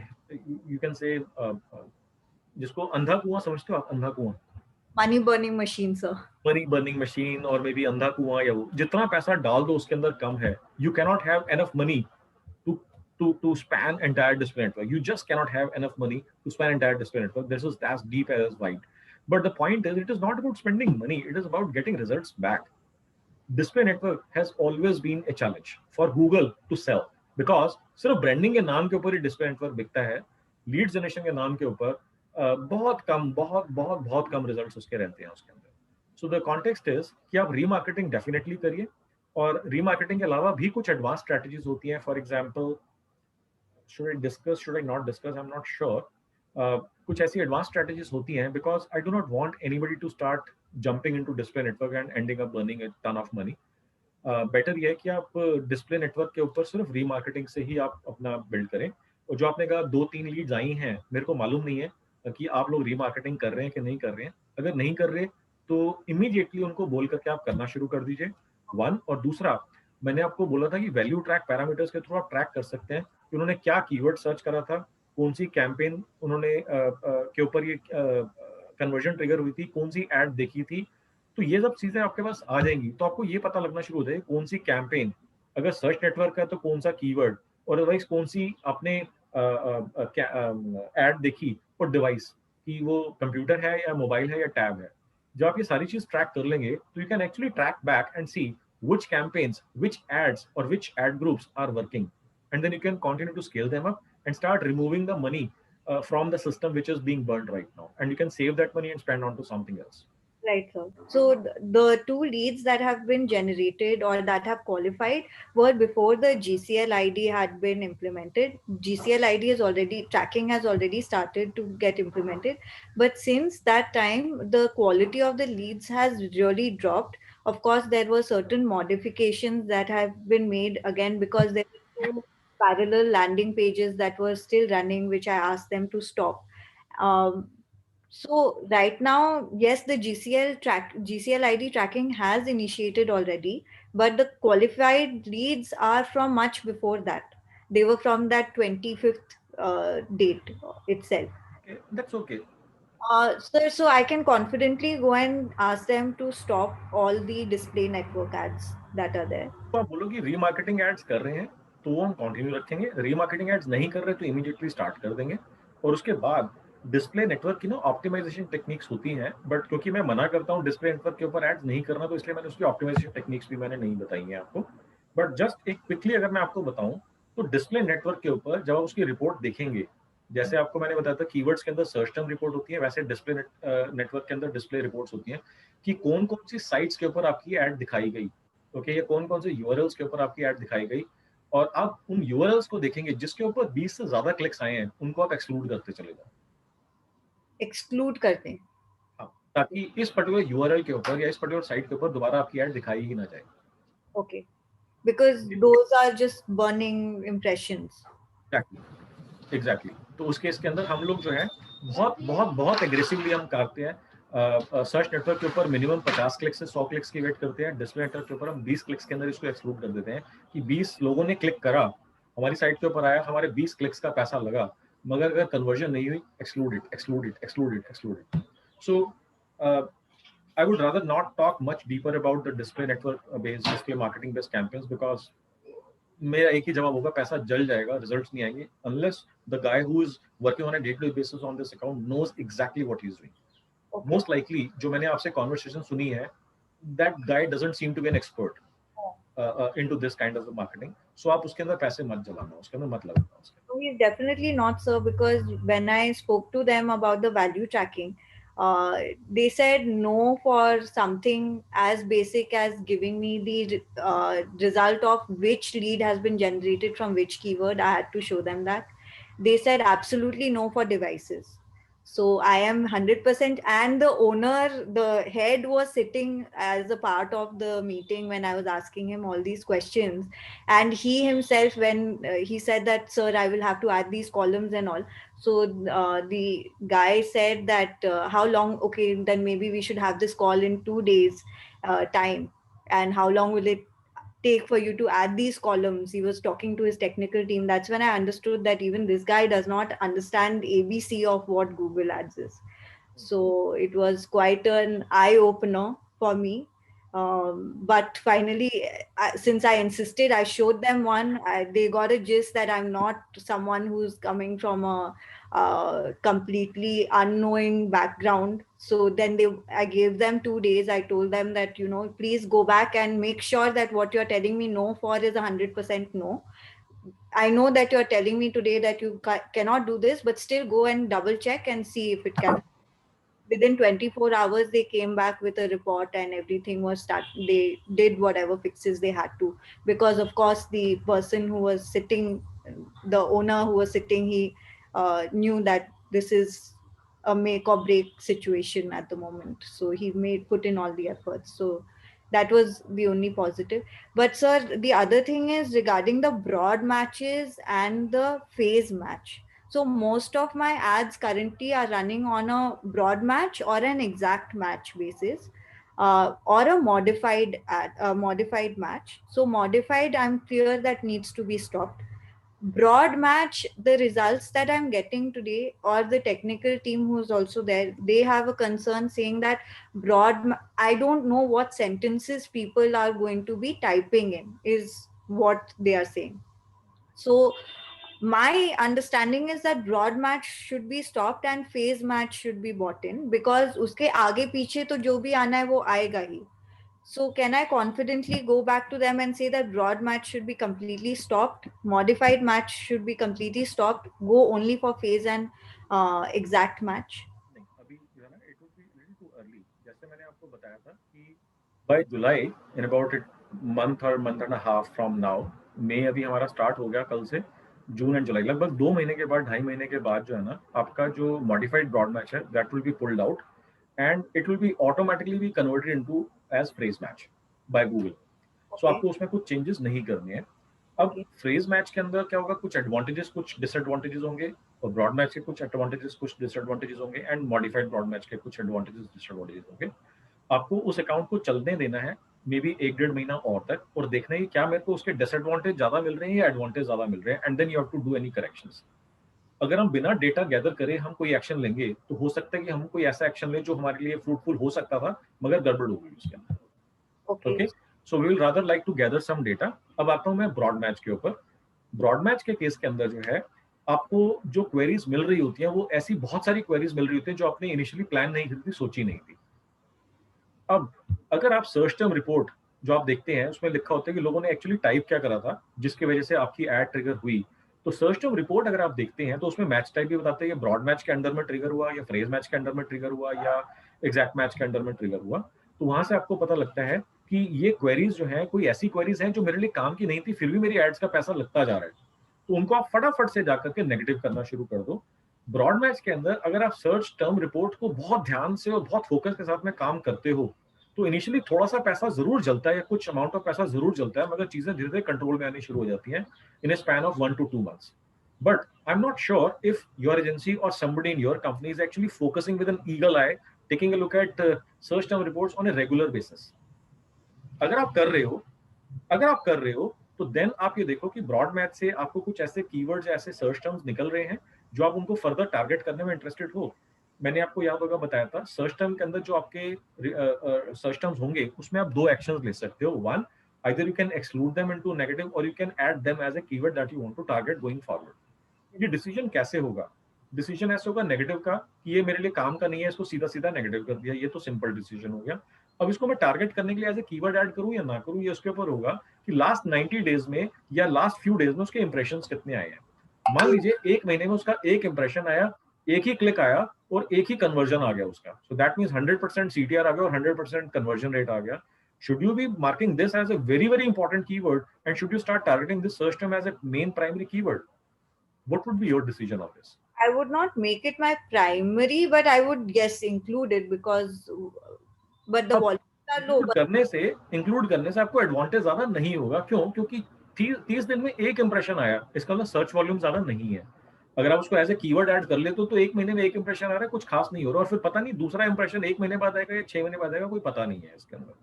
Speaker 1: you can say, जिसको अंधा कुआं समझते हो आप? अंधा कुआं,
Speaker 5: money burning machine, sir?
Speaker 1: Money burning machine, और मे बी अंधा कुआं, या वो जितना पैसा डाल दो उसके अंदर कम है. You cannot have enough money to span entire display network. You just cannot have enough money to span entire display network. This is as deep as wide. But the point is, it is not about spending money. It is about getting results back. Display network has always been a challenge for Google to sell, because सिर्फ branding के नाम के ऊपर ही display network बिकता है. Lead generation के नाम के ऊपर बहुत कम रिजल्ट्स उसके रहते हैं उसके अंदर. सो द कॉन्टेक्स्ट इज कि आप रीमार्केटिंग डेफिनेटली करिए, और रीमार्केटिंग के अलावा भी कुछ एडवांस स्ट्रेटजीज होती हैं. For example, should I discuss, should I not discuss, I'm not sure. कुछ ऐसी एडवांस स्ट्रेटजीज होती हैं, because I do not want anybody to start jumping into display network and ending up burning a ton of money. Better ये है कि आप display network के ऊपर सिर्फ रीमार्केटिंग से ही आप अपना बिल्ड करें. और जो आपने कहा 2-3 लीड्स आई हैं, मेरे को मालूम नहीं है कि आप लोग रीमार्केटिंग कर रहे हैं कि नहीं कर रहे हैं. अगर नहीं कर रहे तो इमीडिएटली उनको बोल करके आप करना शुरू कर दीजिए, वन. और दूसरा, मैंने आपको बोला था कि वैल्यू ट्रैक पैरामीटर्स के थ्रू आप ट्रैक कर सकते हैं कि उन्होंने क्या कीवर्ड सर्च करा था, कौन सी कैंपेन उन्होंने के ऊपर ये कन्वर्जन ट्रिगर हुई थी, कौन सी एड देखी थी. तो ये सब चीजें आपके पास आ जाएंगी, तो आपको ये पता लगना शुरू हो जाएगा कौन सी कैंपेन, अगर सर्च नेटवर्क है तो कौन सा कीवर्ड, और अदरवाइज कौन सी आपने एड देखी और डिवाइस कि वो कंप्यूटर है या मोबाइल है या टैब है. जब आप ये सारी चीज ट्रैक कर लेंगे तो you can actually track back and see which campaigns, which ads or which ad groups are working, and then you can continue to scale them up and start removing the money from the system which is being burned right now, and you can save that money and spend on to something else.
Speaker 5: Right, sir. So the 2 leads that have been generated or that have qualified were before the GCL ID had been implemented. GCL ID is already, tracking has already started to get implemented. But since that time, the quality of the leads has really dropped. Of course, there were certain modifications that have been made again, because there were 2 parallel landing pages that were still running, which I asked them to stop. So right now, yes, the GCL ID tracking has initiated already, but the qualified leads are from much before that. They were from that 25th date itself.
Speaker 1: Okay, that's okay.
Speaker 5: Sir, so I can confidently go and ask them to stop all the display network ads that are there.
Speaker 1: तो आप बोलो कि remarketing ads कर रहे हैं तो वो हम कंटिन्यू रखेंगे, रीमार्केटिंग एड्स नहीं कर रहे तो इमीडिएटली स्टार्ट कर देंगे, और उसके बाद डिस्प्ले नेटवर्क की ना ऑप्टिमाइजेशन टेक्निक्स होती हैं, बट क्योंकि मैं मना करता हूँ डिस्प्ले नेटवर्क के ऊपर एड्स नहीं करना, तो इसलिए मैंने उसकी ऑप्टिमाइजेशन टेक्निक्स भी मैंने नहीं बताई हैं आपको। बट जस्ट एक क्विकली अगर मैं आपको बताऊं तो डिस्प्ले नेटवर्क के ऊपर जब आप उसकी रिपोर्ट देखेंगे, जैसे आपको मैंने बताया था कीवर्ड्स के अंदर सर्च टर्म रिपोर्ट होती है, वैसे डिस्प्ले नेटवर्क के अंदर डिस्प्ले रिपोर्ट्स होती हैं कि कौन कौन सी साइट्स के ऊपर आपकी एड दिखाई गई, ओके, ये कौन कौन से यूआरएल्स के ऊपर आपकी एड दिखाई गई, और आप उन यूआरएल्स को देखेंगे जिसके ऊपर 20 से ज्यादा क्लिक्स आए हैं, उनको आप एक्सक्लूड करते चले जाओ।
Speaker 5: एक्सक्लूड करते हैं।
Speaker 1: हाँ, ताकि इस पर्टिकुलर यूआरएल के ऊपर या इस पर्टिकुलर साइट के ऊपर दोबारा आपकी एड दिखाई ही ना जाए।
Speaker 5: Okay, because those are just burning impressions.
Speaker 1: Exactly. तो उस केस के अंदर हम लोग जो है बहुत बहुत बहुत एग्रेसिवली हम करते हैं, सर्च नेटवर्क के ऊपर मिनिमम 50 क्लिक से 100 क्लिक्स की वेट करते हैं, डिस्प्ले नेटवर्क के ऊपर हम 20 क्लिक्स के अंदर इसको एक्सक्लूड कर देते हैं कि 20 लोगों ने क्लिक करा, हमारी साइट के ऊपर आया, हमारे 20 क्लिक्स का पैसा लगा, मगर अगर कन्वर्जन नहीं हुई, exclude it, exclude it, exclude it, exclude it. So I would rather not talk much deeper about the display network based display marketing based campaigns because मेरा एक ही जवाब होगा, पैसा जल जाएगा, रिजल्ट्स नहीं आएंगे unless the guy who is working on a day-to-day basis on this account knows exactly what he is doing. Okay. Most likely, जो मैंने आपसे conversation सुनी है, that guy doesn't seem to be an expert into this kind of marketing. So आप उसके अंदर पैसे मत जलाना, उसके अंदर मत लगाना उसके अंदर।
Speaker 5: No, he's definitely not, sir, because when I spoke to them about the value tracking, they said no for something as basic as giving me the result of which lead has been generated from which keyword. I had to show them that. They said absolutely no for devices. So I am 100%, and the owner, the head, was sitting as a part of the meeting when I was asking him all these questions. And he himself, when he said that, sir, I will have to add these columns and all. So the guy said that how long, okay, then maybe we should have this call in 2 days time. And how long will it take for you to add these columns? He was talking to his technical team. That's when I understood that even this guy does not understand ABC of what Google Ads is. So it was quite an eye opener for me. But finally, since I insisted, I showed them one. They got a gist that I'm not someone who's coming from a completely unknowing background. So then I gave them 2 days. I told them that, please go back and make sure that what you're telling me no for is 100% no. I know that you're telling me today that you cannot do this, but still go and double check and see if it can. Within 24 hours, they came back with a report and everything was started. They did whatever fixes they had to, because of course the person who was sitting, the owner who was sitting, he knew that this is a make or break situation at the moment. So he put in all the efforts. So that was the only positive. But sir, the other thing is regarding the broad matches and the phase match. So most of my ads currently are running on a broad match or an exact match basis, or a modified match. So modified, I'm clear that needs to be stopped. Broad match, the results that I'm getting today, or the technical team who's also there, they have a concern saying that I don't know what sentences people are going to be typing in, is what they are saying. So my understanding is that broad match should be stopped and phase match should be bought in, because uske aage piche to jo bhi aana hai wo aayega hi. So can I confidently go back to them and say that broad match should be completely stopped, modified match should be completely stopped, go only for phase and exact match?
Speaker 1: नहीं, अभी जो है ना, it would be little too early. जैसे मैंने आपको बताया था कि by July, in about a month or month and a half from now, मई अभी हमारा स्टार्ट हो गया कल से, जून एंड जुलाई, लगभग 2 महीने के बाद, 2.5 महीने के बाद जो है ना, आपका जो मॉडिफाइड ब्रॉड मैच है, that will be pulled out and it will be automatically be converted into as phrase match by Google. So आपको उसमें कुछ चेंजेस नहीं करने हैं। अब फ्रेज मैच के अंदर क्या होगा, कुछ एडवांटेजेस कुछ डिसएडवांटेजेस होंगे, और ब्रॉड मैच के कुछ एडवांटेजेस कुछ डिसएडवांटेजेस होंगे, एंड मॉडिफाइड ब्रॉड मैच के कुछ एडवांटेजेस डिसएडवांटेजेस होंगे। आपको उस अकाउंट को चलने देना है मे बी 1-1.5 महीना और तक, और देखना है क्या मेरे को उसके डिसएडवांटेज ज्यादा मिल रहे हैं या एडवांटेज ज्यादा मिल रहे हैं, and then you have to do any corrections. अगर हम बिना डेटा गैदर करे हम कोई एक्शन लेंगे तो हो सकता है कि हम कोई ऐसा एक्शन लें जो हमारे लिए फ्रूटफुल हो सकता था मगर गड़बड़ हो गई उसके अंदर.
Speaker 5: Okay.
Speaker 1: Okay, so we will rather like to gather some data. अब आता हूं मैं ब्रॉड मैच के ऊपर. ब्रॉड मैच के केस के अंदर जो है आपको जो क्वेरीज मिल रही होती हैं वो ऐसी बहुत सारी क्वेरीज मिल रही होती है जो आपने इनिशियली प्लान नहीं की थी, सोची नहीं थी. अब अगर आप सर्च टर्म रिपोर्ट जो आप देखते हैं उसमें लिखा होता है कि लोगों ने एक्चुअली टाइप क्या करा था जिसकी वजह से आपकी एड ट्रिगर हुई. तो सर्च टर्म रिपोर्ट अगर आप देखते हैं तो उसमें मैच टाइप भी बताते हैं कि ब्रॉड मैच के अंडर में ट्रिगर हुआ या फ्रेज मैच के अंडर में ट्रिगर हुआ या एग्जैक्ट मैच के अंडर में ट्रिगर हुआ. तो वहां से आपको पता लगता है कि ये क्वेरीज जो है कोई ऐसी क्वेरीज हैं जो मेरे लिए काम की नहीं थी फिर भी मेरी एड्स का पैसा लगता जा रहा है. तो उनको आप फटाफट से जाकर के नेगेटिव करना शुरू कर दो. ब्रॉड मैच के अंदर अगर आप सर्च टर्म रिपोर्ट को बहुत ध्यान से और बहुत फोकस के साथ में काम करते हो तो इनिशियली थोड़ा सा पैसा जरूर जलता है या कुछ अमाउंट ऑफ पैसा जरूर जलता है मगर चीजें धीरे धीरे कंट्रोल में आनी शुरू हो जाती हैं इन ए span of 1 to 2 months. But I'm not sure if your agency or somebody in your company is actually focusing with an eagle eye, taking a look at search term reports on a regular basis. अगर आप कर रहे हो तो then आप ये देखो कि ब्रॉड मैथ से आपको कुछ ऐसे कीवर्ड्स ऐसे सर्च टर्म्स निकल रहे हैं जो आप उनको फर्दर टारगेट करने में इंटरेस्टेड हो. मैंने आपको याद होगा बताया था सर्च टर्म के अंदर जो आपके सर्च टर्म्स होंगे उसमें आप दो एक्शंस ले सकते हो. One, either you can exclude them into negative or you can add them as a keyword that you want to target going forward. ये डिसीजन कैसे होगा? डिसीजन ऐसे होगा नेगेटिव का कि ये मेरे लिए काम का नहीं है, इसको सीधा सीधा नेगेटिव कर दिया, ये तो सिंपल डिसीजन हो गया. अब इसको मैं टारगेट करने के लिए एज ए कीवर्ड ऐड करूं या ना करूं, ये उसके ऊपर होगा कि लास्ट 90 डेज में या लास्ट फ्यू डेज में उसके इंप्रेशंस कितने आए हैं. मान लीजिए एक महीने में उसका एक इंप्रेशन आया, एक ही क्लिक आया और एक ही कन्वर्जन आ गया उसका. सो दैट मींस 100% सीटीआर आ गया और 100% कन्वर्जन रेट आ गया. Should you be marking this as a very, very important keyword and should you start targeting this search term as a main primary keyword? What would be your decision on this?
Speaker 5: I would not make it my primary, but I would include it because, but the volumes are low.
Speaker 1: Include करने से आपको advantage ज्यादा नहीं होगा. क्यों? क्योंकि 30 दिन में एक इंप्रेशन आया, इसका मतलब सर्च वॉल्यूम ज्यादा नहीं है. अगर आप उसको एज ए कीवर्ड ऐड कर लेते तो एक महीने में एक इंप्रेशन आ रहा है, कुछ खास नहीं हो रहा, और फिर पता नहीं दूसरा इंप्रेशन एक महीने बाद आएगा या 6 महीने बाद आएगा, कोई पता नहीं है इसके अंदर.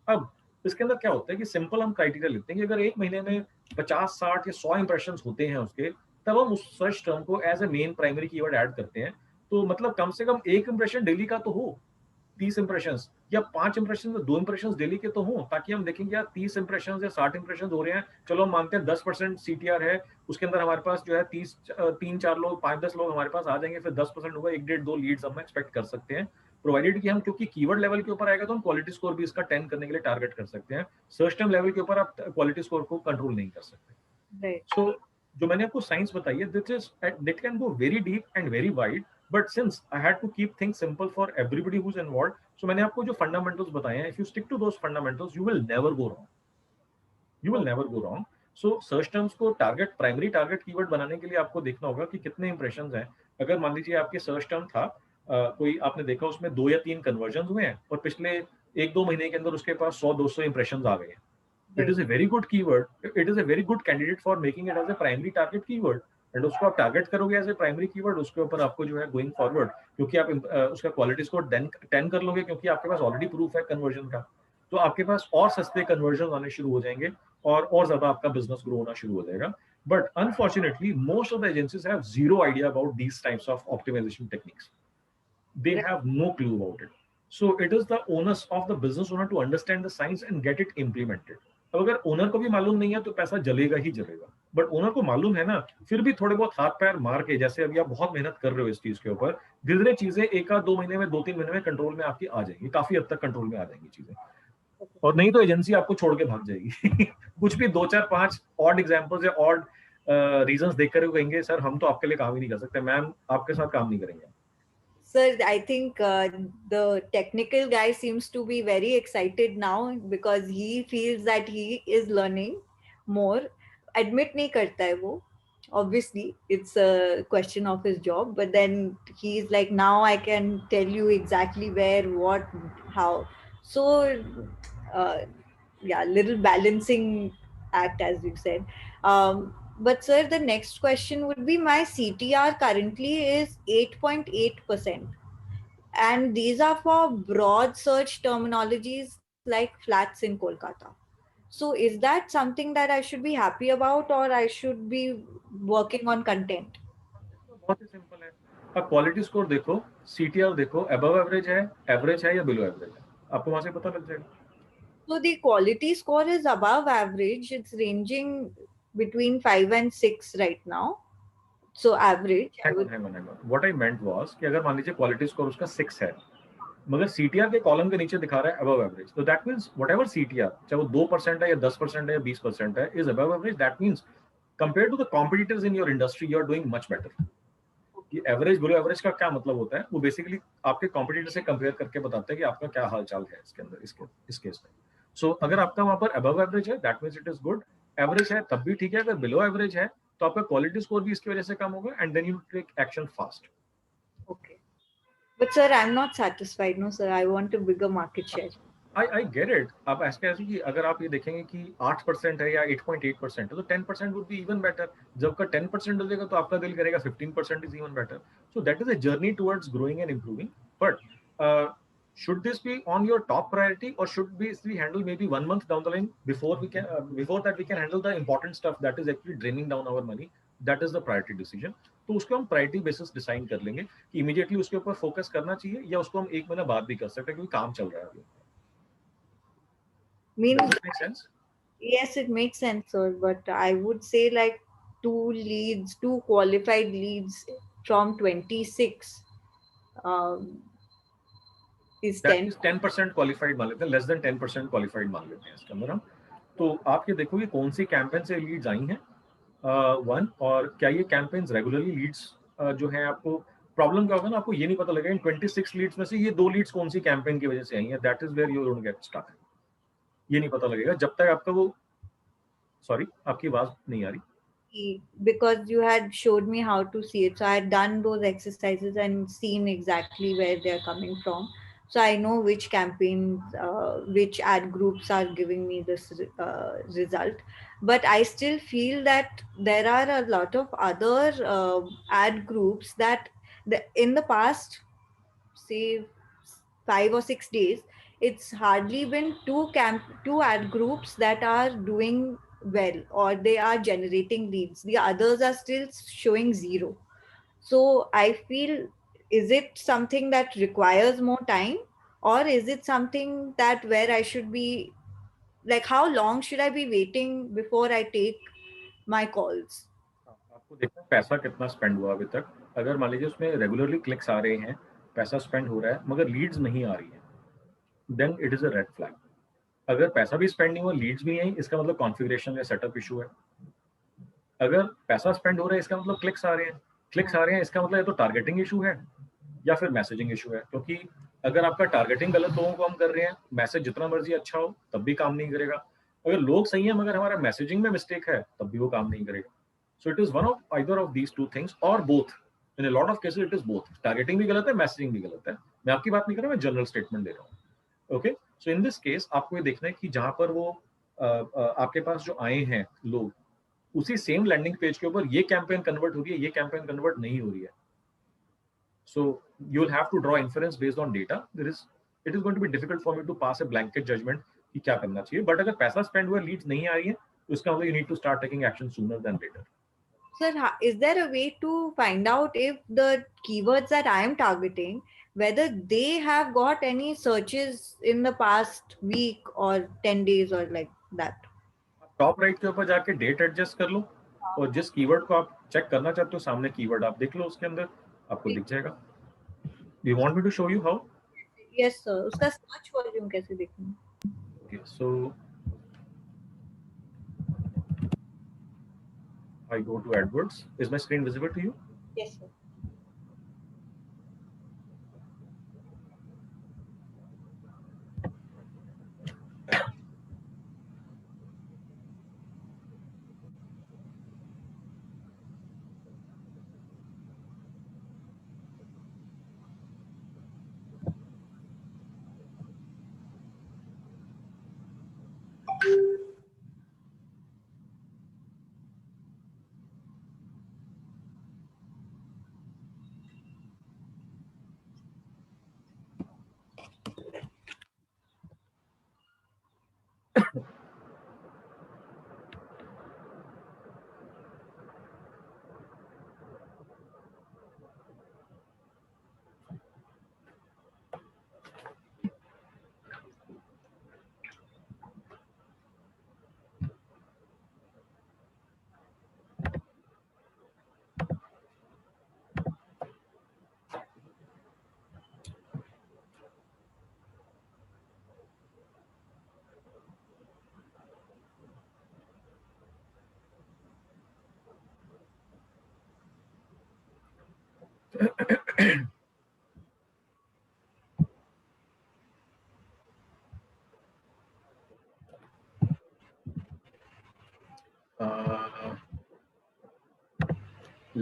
Speaker 1: अब इसके अंदर क्या होता है कि सिंपल हम क्राइटेरिया लेते हैं कि अगर एक महीने में 50, 60 या 100 इंप्रेशंस होते हैं उसके, तब हम उस सर्च टर्म को as a main primary keyword add करते हैं. तो मतलब कम से कम एक इंप्रेशन डेली का तो हो, 30 इंप्रेशंस या 5 इंप्रेशन, 2 इंप्रेशंस डेली के तो हो, ताकि हम देखेंगे यार 30 इंप्रेशंस या 60 इंप्रेशंस हो रहे हैं, चलो हम मानते हैं 10% सीटीआर है, उसके अंदर हमारे पास जो है 3-4 लोग, 5-10 लोग हमारे पास आ जाएंगे, फिर 10% होगा, 1-1.5-2 लीड्स हम एक्सपेक्ट कर सकते हैं, प्रोवाइडेड कि हम, क्योंकि कीवर्ड लेवल के ऊपर आएगा तो हम क्वालिटी स्कोर भी इसका 10 करने के लिए टारगेट कर सकते हैं. सर्च टर्म लेवल के ऊपर आप क्वालिटी स्कोर को कंट्रोल नहीं कर सकते. सो जो मैंने आपको साइंस बताई है, that can go very deep and very wide, but since I had to keep things simple for everybody who is involved, so मैंने आपको जो फंडामेंटल्स बताए हैं, if you stick to those fundamentals you will never go wrong. So search terms को primary target keyword बनाने के लिए आपको देखना होगा कि कितने इंप्रेशंस हैं. अगर मान लीजिए आपके सर्च टर्म था कोई, आपने देखा उसमें 2 या 3 कन्वर्जन हुए हैं और पिछले 1-2 महीने के अंदर उसके पास 100-200 इंप्रेशंस आ गए हैं, it is a very good keyword, it is a very good candidate for making it as a primary target keyword. And उसको आप टारगेट करोगे एज ए प्राइमरी कीवर्ड, उसके ऊपर आपको जो है गोइंग फॉरवर्ड, क्योंकि आप उसका क्वालिटी स्कोर 10 कर लोगे, क्योंकि आपके पास ऑलरेडी प्रूफ है कन्वर्जन का, तो आपके पास और सस्ते कन्वर्जन आने शुरू हो जाएंगे और ज्यादा आपका बिजनेस ग्रो होना शुरू हो जाएगा. But unfortunately most of the agencies have zero idea about these types of optimisation techniques. They have no clue about it. So it is the onus of the business owner to understand the science and get it implemented. अब अगर owner को भी मालूम नहीं है तो पैसा जलेगा ही जलेगा, बट ओनर को मालूम है ना, फिर भी थोड़े बहुत हाथ पैर मार के, जैसे अभी आप बहुत मेहनत कर रहे हो इस चीज के ऊपर, धीरे धीरे चीजें 1-2 महीने में, 2-3 महीने में कंट्रोल में आपकी आ जाएंगी, काफी हद तक कंट्रोल में आ जाएंगी चीजें, और नहीं तो एजेंसी आपको छोड़ के भाग जाएगी. कुछ भी 2-4-5 ऑड एग्जांपल्स या ऑड रीजंस देखकर कहेंगे सर हम तो आपके लिए काम ही नहीं कर सकते, मैम आपके साथ काम नहीं करेंगे.
Speaker 5: Sir, I think the technical guy seems to be very excited now because he feels that he is learning more. Admit नहीं करता है वो. Obviously, it's a question of his job. But then he's like, now I can tell you exactly where, what, how. So, yeah, little balancing act, as you said. But sir, the next question would be, my CTR currently is 8.8%. And these are for broad search terminologies like flats in Kolkata. So is that something that I should be happy about, or I should be working on content?
Speaker 1: बहुत ही simple है, आप quality score देखो, CTR देखो, above average है या below average है, आपको वहां से पता लग जाएगा.
Speaker 5: So the quality score is above average. It's ranging between 5 and 6 right now. So average, I would.
Speaker 1: Hang on. What I meant was कि अगर मान लीजिए क्वालिटी स्कोर उसका 6 है, मगर CTR के कॉलम के नीचे दिखा रहा है अबव एवरेज, तो दैट मींस व्हाटएवर CTR, चाहे वो 2% है या 10% है या 20% है, is above average. That means compare to the competitors in your industry you are doing much better. ये एवरेज बिलो एवरेज का क्या मतलब होता है, वो बेसिकली आपके कॉम्पिटिटर से कंपेयर करके बताता है कि आपका क्या हाल चाल है इसके अंदर, इस केस में. सो अगर आपका वहां पर अबव एवरेज है, that means it is good. Average है तब भी ठीक है, अगर बिलो एवरेज है तो आपका क्वालिटी स्कोर भी इसकी वजह से कम होगा, and then you take action fast.
Speaker 5: Okay. But sir, I'm not satisfied. No, sir, I want a bigger market share.
Speaker 1: I get it. आप ऐसे ऐसे कि अगर आप ये देखेंगे कि 8% है या 8.8% है, तो 10% वुड बी इवन बेटर. जब का 10% हो जाएगा तो आपका दिल करेगा 15% is even better. So that is a journey towards growing and improving. But should this be on your top priority, or should we handle maybe 1 month down the line before that we can handle the important stuff that is actually draining down our money? That is the priority decision. तो उसको हम priority basis decide कर लेंगे कि immediately उसके ऊपर focus करना चाहिए या उसको हम 1 महीना बाद भी कर सकते हैं, क्योंकि काम चल रहा है अभी.
Speaker 5: Means,
Speaker 1: Does it make sense?
Speaker 5: yes, it makes sense, sir. But I would say like two qualified leads from 26 um, is
Speaker 1: That
Speaker 5: 10.
Speaker 1: is 10% qualified मान लेते हैं, लेस देन 10% क्वालिफाइड मान लेते हैं इसके अंदर हम. तो आप ये देखो कि कौन सी कैंपेन से लीड्स आई हैं, वन, और क्या ये कैंपेन्स रेगुलरली लीड्स जो है, आपको प्रॉब्लम क्या होगा ना, आपको ये नहीं पता लगेगा इन 26 लीड्स में से ये 2 लीड्स कौन सी कैंपेन की वजह से आई हैं. That is where you don't get stuck. ये नहीं पता लगेगा जब तक आपका वो, सॉरी आपकी आवाज नहीं आ रही.
Speaker 5: Because you had showed me how to see it, so I had done those exercises and seen exactly where they're coming from, so I know which campaigns, which ad groups are giving me this result. But I still feel that there are a lot of other ad groups that in the past, say 5 or 6 days, it's hardly been two ad groups that are doing well or they are generating leads. The others are still showing zero. So I feel, is it something that requires more time, or is it something that where I should be, like, how long should I be waiting before I take my calls?
Speaker 1: आपको देखना है पैसा कितना spend हुआ अभी तक. अगर मान लीजिए उसमें रेगुलरली क्लिक्स आ रहे हैं, पैसा स्पेंड हो रहा है, मगर लीड्स नहीं आ रही है, then it is a red flag. अगर पैसा भी स्पेंड नहीं हुआ, लीड्स भी नहीं आई, इसका मतलब कॉन्फ़िगरेशन या सेटअप इशू है. अगर पैसा स्पेंड हो रहा है, इसका मतलब क्लिक्स आ रहे हैं, इसका मतलब या तो टारगेटिंग इशू है या फिर मैसेजिंग इशू है. क्योंकि अगर आपका टारगेटिंग गलत लोगों को हम कर रहे हैं, मैसेज जितना मर्जी अच्छा हो तब भी काम नहीं करेगा. अगर लोग सही हैं मगर हमारा मैसेजिंग में मिस्टेक है, तब भी वो काम नहीं करेगा. So it is one of either of these two things और both. In a lot of cases it is both. Targeting भी गलत है, मैसेजिंग भी गलत है. मैं आपकी बात नहीं कर रहा, मैं जनरल स्टेटमेंट दे रहा हूँ. Okay, so in this case आपको ये देखना है कि जहां पर वो आपके पास जो आए हैं लोग, उसी सेम लैंडिंग पेज के ऊपर ये कैंपेन कन्वर्ट हो रही है, ये कैंपेन कन्वर्ट नहीं हो रही है. So you'll have to draw inference based on data. It is going to be difficult for me to pass a blanket judgment कि क्या करना चाहिए. But अगर पैसा स्पेंड हुआ, लीड्स नहीं आ रही है, तो इसका मतलब you need to start taking action sooner than later.
Speaker 5: Sir, is there a way to find out if the keywords that I am targeting, whether they have got any searches in the past week or 10 days or like that?
Speaker 1: Top right के ऊपर जाके date adjust कर लो, और जिस keyword को आप check करना चाहते हो सामने कीवर्ड आप देख लो, उसके अंदर आपको दिख जाएगा. You want me to show you how?
Speaker 5: Yes, sir. उसका search volume कैसे देखूं?
Speaker 1: Okay, so I go to AdWords. Is my screen visible to you?
Speaker 5: Yes, sir.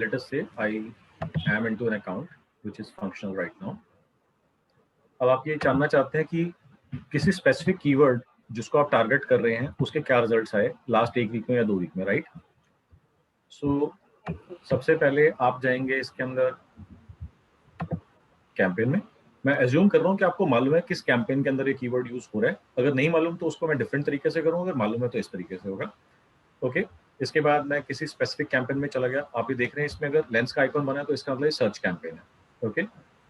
Speaker 1: let us say I am into an account which is functional right now. अब आप ये जानना चाहते हैं कि किसी स्पेसिफिक कीवर्ड जिसको आप टारगेट कर रहे हैं उसके क्या रिजल्ट्स आए लास्ट 1 वीक में या 2 वीक में, राइट? सो सबसे पहले आप जाएंगे इसके अंदर कैंपेन में। मैं एज्यूम कर रहा हूँ कि आपको मालूम है किस कैंपेन के अंदर ये कीवर्ड यूज हो रहा है। अगर नहीं मालूम तो उसको मैं डिफरेंट तरीके से करूँगा, अगर मालूम है तो इस तरीके से होगा। ओके, इसके बाद मैं किसी स्पेसिफिक कैंपेन में चला गया। आप ये देख रहे हैं इसमें अगर लेंस का आइकन बना है तो इसका मतलब सर्च कैंपेन है। ओके,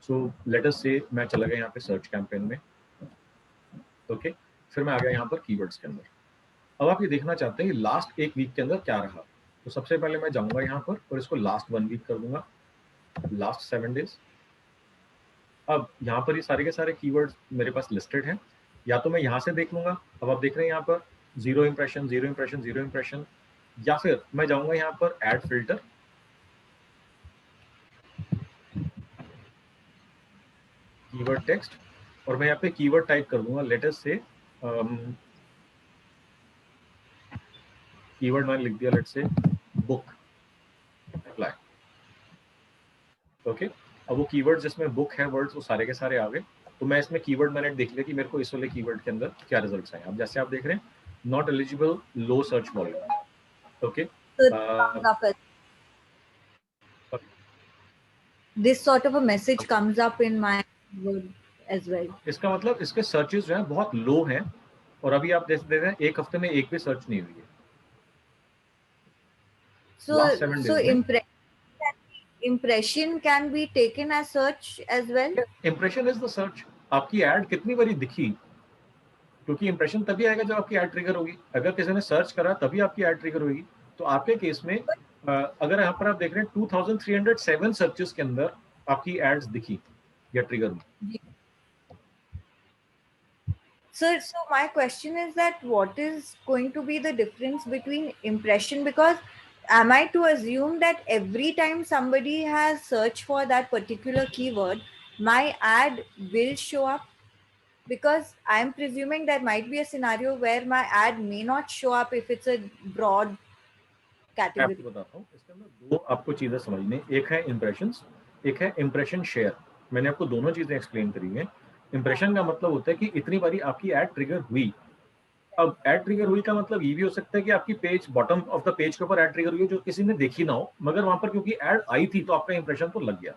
Speaker 1: सो लेट अस से मैं चला गया यहाँ पे सर्च कैंपेन में। ओके, फिर मैं आ गया यहाँ पर कीवर्ड्स के अंदर। अब आप ये देखना चाहते हैं लास्ट 1 वीक के अंदर क्या रहा, तो सबसे पहले मैं जाऊंगा यहाँ पर और इसको लास्ट 1 वीक कर दूंगा, लास्ट 7 डेज। अब यहाँ पर ये सारे के सारे कीवर्ड्स मेरे पास लिस्टेड हैं, या तो मैं यहाँ से देख लूंगा। अब आप देख रहे हैं यहाँ पर 0 इंप्रेशन 0 इंप्रेशन 0 इंप्रेशन, या फिर मैं जाऊंगा यहाँ पर ऐड फिल्टर, कीवर्ड टेक्स्ट, और मैं यहाँ पे कीवर्ड टाइप कर दूंगा। लेट अस से कीवर्ड मैंने लिख दिया, लेट से बुक अप्लाई। ओके, अब वो कीवर्ड जिसमें बुक है वर्ड्स वो सारे के सारे आ गए। तो मैं इसमें कीवर्ड मैंने देख लिया कि मेरे को इस वाले कीवर्ड के अंदर क्या रिजल्ट्स आए। अब जैसे आप देख रहे हैं not eligible, low search volume. Okay,
Speaker 5: this sort of a message comes up in my word as well.
Speaker 1: इसका मतलब इसके सर्चेस जो है बहुत लो हैं, और अभी आप देख रहे हैं 1 हफ्ते में एक भी सर्च नहीं हुई है।
Speaker 5: So impression can be taken as search as well.
Speaker 1: Impression is the search. आपकी एड कितनी बारी दिखी, क्योंकि इंप्रेशन तभी आएगा जब आपकी एड ट्रिगर होगी। अगर किसी ने सर्च करा तभी आपकी एड ट्रिगर होगी। तो आपके केस में अगर यहाँ पर आप देख रहे हैं 2307 सर्चेस के अंदर आपकी एड्स दिखी या ट्रिगर हुई।
Speaker 5: Sir, so my question is that what is going to be the difference between impression? Because am I to assume that every time somebody has searched for that particular keyword, my ad will show up? Because I'm presuming there might be a scenario where my ad may not show up if it's a broad category.
Speaker 1: आपको बताता हूँ, इसके अंदर 2 आपको चीजें समझनी। एक है इम्प्रेशंस, एक है इम्प्रेशन शेयर। मैंने आपको दोनों चीजें एक्सप्लेन करी हैं। इम्प्रेशन का मतलब होता है कि इतनी बारी आपकी एड ट्रिगर हुई। अब एड ट्रिगर हुई का मतलब ये भी हो सकता है कि आपकी page bottom of the page के ऊपर एड ट्रिगर हुई जो किसी ने देखी ना हो, मगर वहां पर क्योंकि एड आई थी तो आपका इंप्रेशन तो लग गया।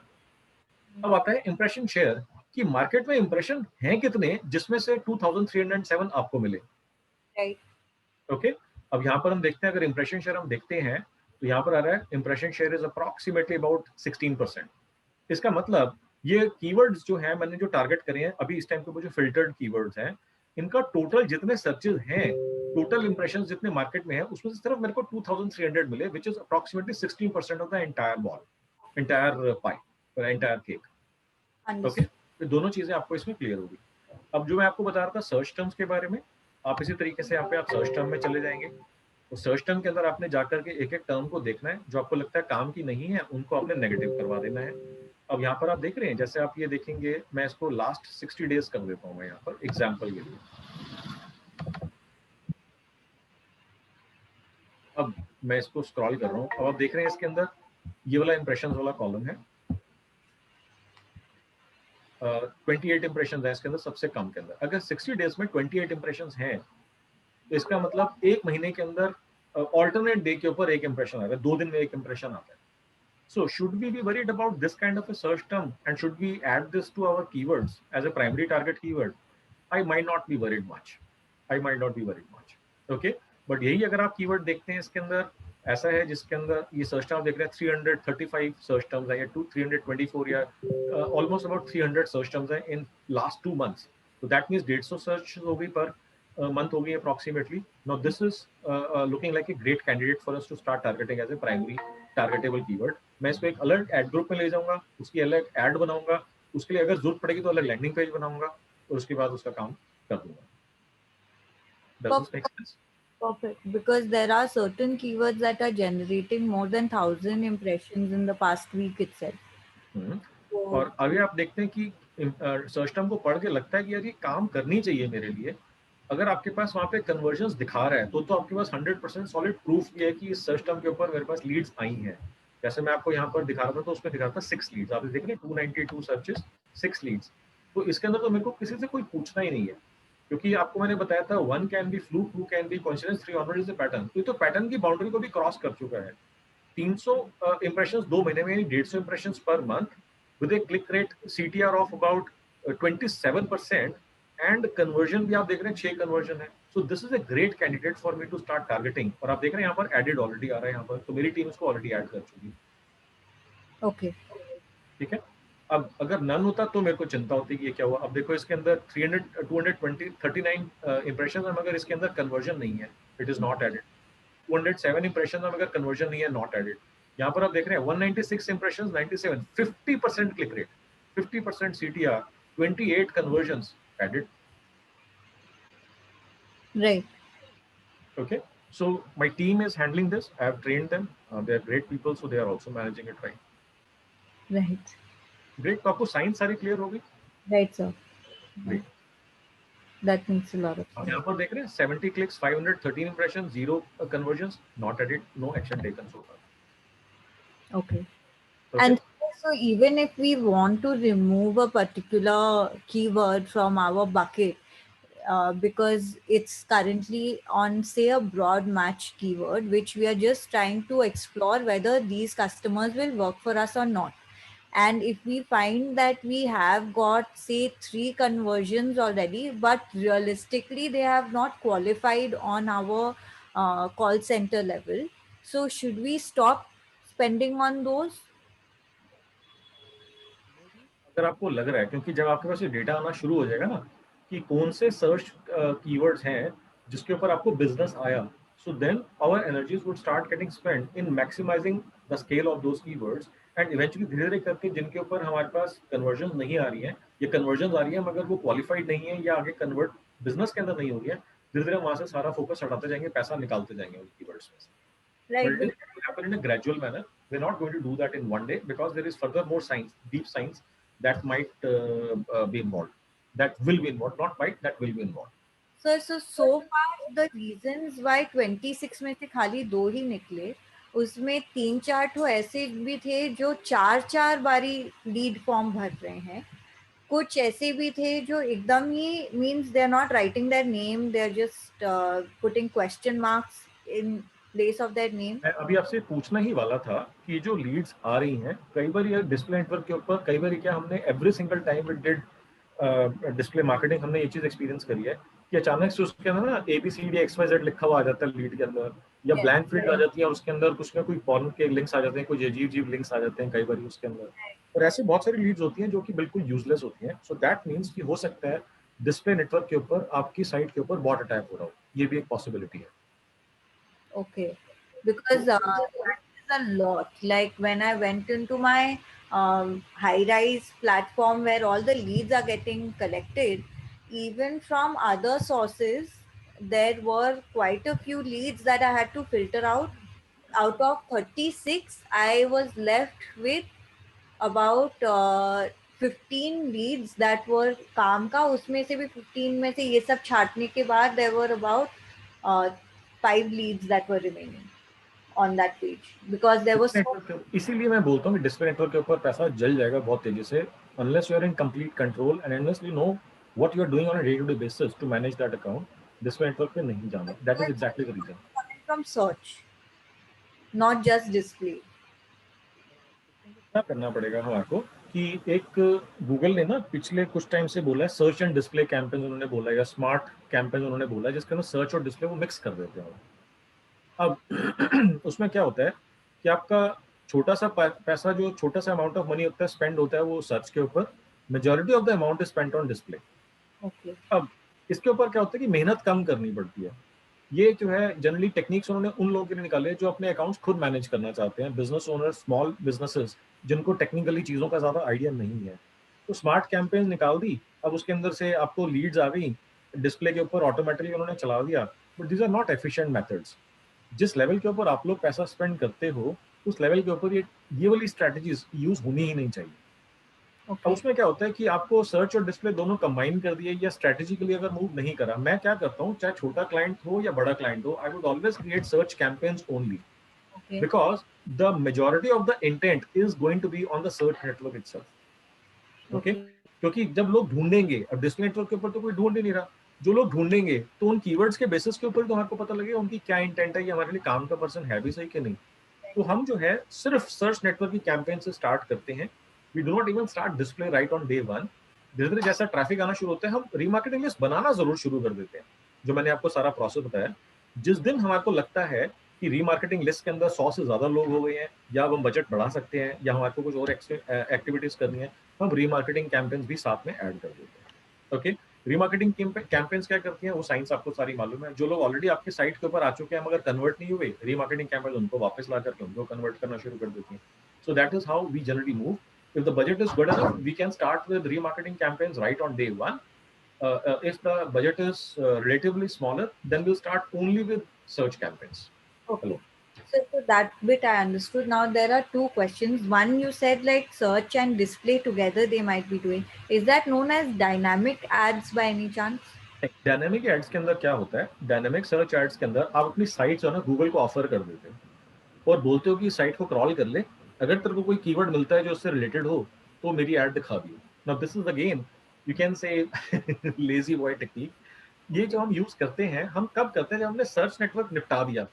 Speaker 1: अब आता है इंप्रेशन शेयर कि मार्केट में इंप्रेशन हैं कितने जिसमें से 2307 आपको मिले। ओके, अब यहाँ पर हम देखते हैं, अगर इंप्रेशन शेयर हम देखते हैं तो यहाँ पर आ रहा है impression share is approximately about 16%। इसका मतलब ये कीवर्ड्स जो हैं मैंने जो टारगेट करे हैं अभी इस टाइम पे, वो जो फिल्टर्ड कीवर्ड्स हैं, इनका टोटल जितने सर्चेज हैं, टोटल इंप्रेशंस जितने मार्केट में है, उसमें से सिर्फ मेरे को 2300 मिले, which is approximately 16% of the entire ball, entire pi, entire cake. Okay, तो दोनों चीजें आपको इसमें क्लियर होगी। अब जो मैं आपको बता रहा था सर्च टर्म्स के बारे में, आप इसी तरीके से यहाँ पे आप सर्च टर्म में चले जाएंगे। तो सर्च टर्म के अंदर आपने जाकर के एक एक टर्म को देखना है, जो आपको लगता है काम की नहीं है उनको आपने नेगेटिव करवा देना है। अब यहाँ पर आप देख रहे हैं, जैसे आप ये देखेंगे, मैं इसको लास्ट 60 डेज कर देता हूँ यहाँ पर एग्जाम्पल के लिए। अब मैं इसको स्क्रॉल कर रहा हूँ। अब आप देख रहे हैं इसके अंदर ये वाला इंप्रेशन वाला कॉलम है, 28 इंप्रेशन है इसके अंदर सबसे कम के अंदर। अगर 60 डेज में 28 इंप्रेशन हैं तो इसका मतलब 1 महीने के अंदर ऑल्टरनेट डे के ऊपर 1 इंप्रेशन आता है, 2 दिन में 1 इंप्रेशन आता है। So should we be worried about this kind of a search term, and should we add this to our keywords as a primary target keyword? I might not be worried much. Okay, but यही अगर आप keyword देखते हैं इसके अंदर ऐसा है जिसके अंदर ये सर्च टर्म देख रहे हैं 335 सर्च टर्म्स है या 324 या ऑलमोस्ट अबाउट 300 सर्च टर्म्स है in last 2 months. So that means 150 search हो गई पर month हो गई approximately. Now this is looking like a great candidate for us to start targeting as a primary targetable keyword. मैं इसको एक अलग एड ग्रुप में ले जाऊंगा, उसकी अलग एड बनाऊंगा, उसके लिए अगर जरूरत पड़ेगी तो अलग लैंडिंग पेज बनाऊंगा और उसके बाद उसका काम कर दूंगा। Does this make sense?
Speaker 5: Perfect, because there are certain keywords that are generating more than 1000 impressions in the past week itself.
Speaker 1: और अभी आप देखते हैं कि सर्च टर्म को पढ़ के लगता है कि यार ये काम करनी चाहिए मेरे लिए। अगर आपके पास वहाँ पे कन्वर्जन्स दिखा रहा है तो आपके पास 100% सॉलिड प्रूफ भी है कि इस सर्च टर्म के ऊपर मेरे पास लीड्स आई हैं जैसे मैं आपको यहाँ पर दिखा रहा था तो उसमें दिखा रहा था 6 लीड्स, आप देख रहे हैं 292 सर्चेस 6 लीड्स। तो इसके अंदर तो मेरे को किसी से कोई पूछना ही नहीं है, क्योंकि आपको मैंने बताया था 1 can be fluke, 2 can be coincidence, 3 onward is the pattern. तो ये तो पैटर्न की बाउंड्री को भी क्रॉस कर चुका है। 300 इंप्रेशंस 2 महीने में, 150 impressions per month with a click rate CTR of about 27% and conversion भी आप देख रहे हैं 6 कन्वर्जन है। So this is a great candidate for me to start targeting. और आप देख रहे हैं यहाँ पर एडेड ऑलरेडी आ रहा है यहाँ पर, तो मेरी टीम इसको ऑलरेडी ऐड कर चुकी है।
Speaker 5: ओके,
Speaker 1: ठीक है। अब अगर नन होता तो मेरे को चिंता होती कि ये क्या हुआ। अब देखो इसके अंदर 239 इंप्रेशन, मगर इसके अंदर कन्वर्जन नहीं है, it is not added. 207 impression में मगर कन्वर्जन नहीं है, नॉट एडेड। यहाँ पर आप देख रहे हैं 196 impression 97, 50% click rate, 50% CTR, 28 conversions added.
Speaker 5: right,
Speaker 1: Okay, so my team is handling this. I have trained them. They are great people, so they are also managing it right.
Speaker 5: right,
Speaker 1: Great. तो आपको science सारी clear होगी।
Speaker 5: right, sir.
Speaker 1: Great.
Speaker 5: That makes a lot of
Speaker 1: आप
Speaker 5: sense.
Speaker 1: यहाँ पर देख रहे हैं 70 clicks, 513 impressions, 0 conversions, not added, no action taken so far.
Speaker 5: Okay.
Speaker 1: Okay?
Speaker 5: And so even if we want to remove a particular keyword from our bucket, because it's currently on, say, a broad match keyword, which we are just trying to explore whether these customers will work for us or not. And if we find that we have got, say, 3 conversions already, but realistically they have not qualified on our call center level, so should we stop spending on those?
Speaker 1: अगर आपको लग रहा है, क्योंकि जब आपके पास ये data आना शुरू हो जाएगा ना कि कौन से सर्च कीवर्ड्स हैं जिसके ऊपर आपको बिजनेस आया, so then our energies would start getting spent in maximising the scale of those keywords, and eventually धीरे धीरे करके जिनके ऊपर हमारे पास कन्वर्जन नहीं आ रही है या कन्वर्जन आ रही है मगर वो क्वालिफाइड नहीं है या आगे कन्वर्ट बिजनेस के अंदर नहीं हो रही है, धीरे धीरे वहां से सारा फोकस हटाते जाएंगे, पैसा निकालते जाएंगे उन कीवर्ड्स में से।
Speaker 5: Right.
Speaker 1: But it will happen in a gradual manner. We're not going to do that in one day because there is further more science, deep science that might be involved. That will be involved, not might, that will be involved.
Speaker 5: Sir, so far the reasons why 26 में से खाली 2 ही निकले, उसमें 3-4 तो ऐसे भी थे जो 4 बारी लीड फॉर्म भर रहे हैं, कुछ ऐसे भी थे जो एकदम ही means they are not writing their name, they are just putting question marks in place of their name.
Speaker 1: मैं अभी आपसे पूछना ही वाला था कि जो लीड्स आ रही हैं कई बार ये डिस्प्ले नेटवर्क के ऊपर, कई बार क्या हमने every single time we did display marketing हमने ये चीज एक्सपीरियंस करी है कि अचानक से उसके अंदर ना ABCD XYZ लिखा हुआ आ जाता है लीड के अंदर, या ब्लैंक फील्ड आ जाती है और उसके अंदर कुछ ना कोई फॉर्म के लिंक्स आ जाते हैं, कुछ अजीब लिंक्स आ जाते हैं कई बार उसके अंदर, और ऐसे बहुत सारी लीड्स होती हैं जो कि बिल्कुल यूजलेस होती हैं। सो दैट मीन्स कि हो सकता है डिस्प्ले नेटवर्क के ऊपर आपकी साइट के ऊपर बॉट अटैक हो रहा हो, ये भी एक पॉसिबिलिटी है।
Speaker 5: Okay, because that is a lot. Like when I went into my high-rise platform where all the leads are getting collected, even from other sources, there were quite a few leads that I had to filter out. Out of 36, I was left with about 15 leads that were काम का, उसमें से भी 15 में से ये सब छाटने के बाद there were about 5 leads that were remaining on that page because there was so...
Speaker 1: इसीलिए मैं बोलता हूँ कि डिस्प्ले नेटवर्क के ऊपर पैसा जल जाएगा बहुत तेजी से unless you are in complete control and unless you know what you are doing on a day-to-day basis to manage that account. Display network पे नहीं जाना, that is exactly the reason.
Speaker 5: From search, not just display.
Speaker 1: क्या करना पड़ेगा हमारे को कि एक गूगल ने ना पिछले कुछ टाइम से बोला है सर्च एंड डिस्प्ले कैंपेन उन्होंने बोला है, या स्मार्ट कैंपेन उन्होंने बोला है, जिसके अंदर सर्च और डिस्प्ले वो मिक्स कर देते हैं। अब उसमें क्या होता है कि आपका छोटा सा पैसा, जो छोटा सा अमाउंट ऑफ मनी होता है स्पेंड होता है वो सर्च के ऊपर, majority of the amount is spent on display. अब इसके ऊपर क्या होता है कि मेहनत कम करनी पड़ती है। ये जो है जनरली टेक्निक्स उन्होंने उन लोगों के लिए निकाले जो अपने अकाउंट्स खुद मैनेज करना चाहते हैं, बिजनेस ओनर, स्मॉल बिजनेसेस जिनको टेक्निकली चीज़ों का ज़्यादा आइडिया नहीं है। तो स्मार्ट कैंपेन निकाल दी, अब उसके अंदर से आपको लीड्स आ गई, डिस्प्ले के ऊपर ऑटोमेटिकली उन्होंने चला दिया, but these are not efficient methods. जिस लेवल के ऊपर आप लोग पैसा स्पेंड करते हो उस लेवल के ऊपर ये वाली स्ट्रैटेजीज यूज होनी ही नहीं चाहिए। अब उसमें क्या होता है कि आपको सर्च और डिस्प्ले दोनों कंबाइन कर दिए या स्ट्रेटेजिकली अगर मूव नहीं करा, मैं क्या करता हूँ चाहे छोटा क्लाइंट हो या बड़ा क्लाइंट हो, I would always create search campaigns only.
Speaker 5: Okay.
Speaker 1: because the majority of the intent is going to be on the search network itself. Okay? क्योंकि जब लोग ढूंढेंगे, अब डिस्प्ले नेटवर्क के ऊपर तो कोई ढूंढ ही नहीं रहा, जो लोग ढूंढेंगे तो उन कीवर्ड्स के बेसिस के ऊपर तो हमारे को पता लगेगा उनकी क्या इंटेंट है, ये हमारे लिए काम का पर्सन है भी सही कि नहीं. तो हम जो है सिर्फ सर्च नेटवर्क की कैंपेन से स्टार्ट करते हैं. We do not even start display right on day one. धीरे धीरे जैसा ट्रैफिक आना शुरू होता है हम रीमार्केटिंग लिस्ट बनाना जरूर शुरू कर देते हैं. जो मैंने आपको सारा प्रोसेस बताया, जिस दिन हमारे को लगता है कि रीमार्केटिंग लिस्ट के अंदर 100 से ज्यादा लोग हो गए हैं, या अब हम बजट बढ़ा सकते हैं, या हमारे को कुछ और एक्टिविटीज करनी है, हम रीमार्केटिंग कैंपेन्स भी साथ में ऐड कर देते हैं. ओके, रीमार्केटिंग कैंपेन्स क्या करती हैं, वो साइंस आपको सारी मालूम है. जो लोग ऑलरेडी आपके साइट के ऊपर आ चुके हैं मगर कन्वर्ट नहीं हुए, रीमार्केटिंग कैंपेन उनको वापस ला करके उनको कन्वर्ट करना शुरू कर देती हैं. So that is how we generally move. If the budget is good enough, we can start with remarketing campaigns right on day one. If the budget is relatively smaller, then we'll start only with search campaigns.
Speaker 5: Okay. So that bit I understood. Now there are two questions. One, you said like search and display together they might be doing. Is that known as dynamic ads by any chance?
Speaker 1: Dynamic ads के अंदर क्या होता है, dynamic search ads के अंदर आप अपनी site जो है ना गूगल को ऑफर कर देते हो और बोलते हो कि साइट को क्रॉल कर ले, अगर तेरे को कोई कीवर्ड मिलता है जो उससे रिलेटेड हो तो मेरी ऐड दिखा दियो. Now this is again you can say lazy boy technique. ये जो हम यूज करते हैं, हम कब करते हैं, जब हमने सर्च नेटवर्क निपटा दिया,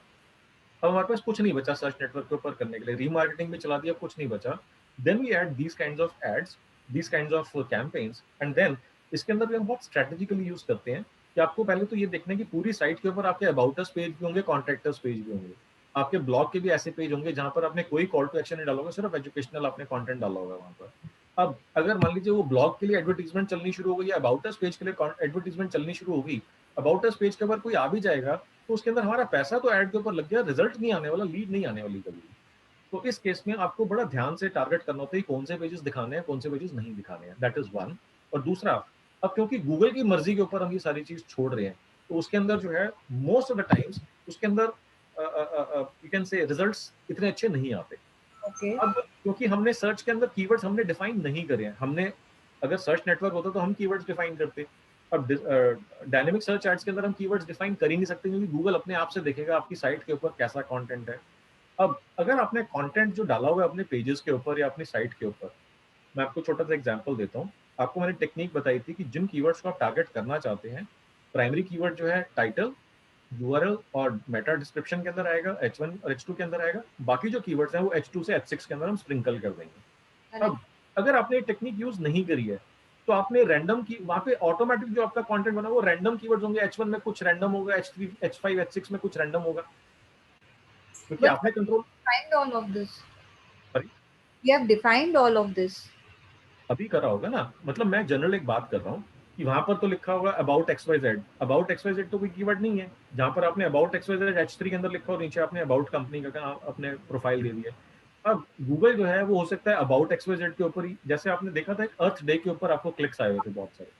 Speaker 1: अब हमारे पास कुछ नहीं बचा सर्च नेटवर्क के ऊपर करने के लिए, रीमार्केटिंग में चला दिया, कुछ नहीं बचा. Then we add these kinds of ads, these kinds of campaigns, and then इसके अंदर भी हम बहुत स्ट्रेटेजिकली यूज करते हैं कि आपको पहले तो ये देखना है कि पूरी साइट के ऊपर आपके अबाउट अस पेज भी होंगे, कॉन्टैक्ट अस पेज भी होंगे, आपके ब्लॉग के भी ऐसे पेज होंगे जहां पर आपने कोई कॉल टू एक्शन नहीं डाला होगा, सिर्फ एजुकेशनल आपने कंटेंट डाला होगा वहां पर. अब अगर मान लीजिए वो ब्लॉग के लिए एडवर्टीजमेंट चलनी शुरू हो गई या अबाउट अस पेज के लिए एडवर्टीजमेंट चलनी शुरू हो गई, अबाउट अस पेज के ऊपर कोई आ भी जाएगा तो उसके अंदर हमारा पैसा तो ऐड के ऊपर लग गया, रिजल्ट नहीं आने वाला, लीड नहीं आने वाली कभी. तो इस केस में आपको बड़ा ध्यान से टारगेट करना होता है कौन से पेजेस दिखाने हैं, कौन से पेजेस नहीं दिखाने हैं. That is one. और दूसरा, अब क्योंकि गूगल की मर्जी के ऊपर हम ये सारी चीज छोड़ रहे हैं, तो उसके अंदर जो है मोस्ट ऑफ द टाइम्स उसके अंदर यू कैन से रिजल्ट्स इतने अच्छे नहीं आते.
Speaker 5: Okay.
Speaker 1: अब क्योंकि हमने सर्च के अंदर कीवर्ड्स हमने डिफाइन नहीं करे हैं. हमने अगर सर्च नेटवर्क होता तो हम कीवर्ड्स डिफाइन करते. अब डायनेमिक सर्च एड्स के अंदर हम कीवर्ड्स डिफाइन कर ही नहीं सकते क्योंकि गूगल अपने आप से देखेगा आपकी साइट के ऊपर कैसा कंटेंट है. अब अगर आपने कंटेंट जो डाला हुआ है अपने पेजेस के ऊपर या अपनी साइट के ऊपर, मैं आपको छोटा सा एग्जांपल देता हूँ. आपको मैंने टेक्निक बताई थी कि जिन कीवर्ड्स को आप टारगेट करना चाहते हैं, प्राइमरी कीवर्ड जो है टाइटल, यूआरएल और मेटा डिस्क्रिप्शन के अंदर आएगा, H1 और H2 के अंदर आएगा. बाकी जो कीवर्ड्स हैं वो H2 से H6 के अंदर हम स्प्रिंकल कर देंगे. अब अगर आपने टेक्निक यूज नहीं करी है तो आपने रैंडम की वहां पे ऑटोमेटिक जो आपका कंटेंट बना वो रैंडम कीवर्ड्स होंगे. H1 में कुछ रैंडम होगा, H3, H5, H6 में कुछ रैंडम होगा, क्योंकि आपने control
Speaker 5: Defined all of this.
Speaker 1: Sorry?
Speaker 5: You have defined all of this.
Speaker 1: अभी करा होगा ना. मतलब मैं जनरल एक बात कर रहा हूँ कि वहां पर तो लिखा होगा अबाउट XYZ. अबाउट XYZ तो कोई कीवर्ड नहीं है. जहां पर आपने अबाउट XYZ H3 के अंदर लिखा और नीचे आपने अबाउट कंपनी का अपने प्रोफाइल दे दिया. अब गूगल जो है वो हो सकता है अबाउट XYZ के ऊपर ही, जैसे आपने देखा था अर्थ डे के ऊपर आपको क्लिक्स आए हुए थे बहुत सारे.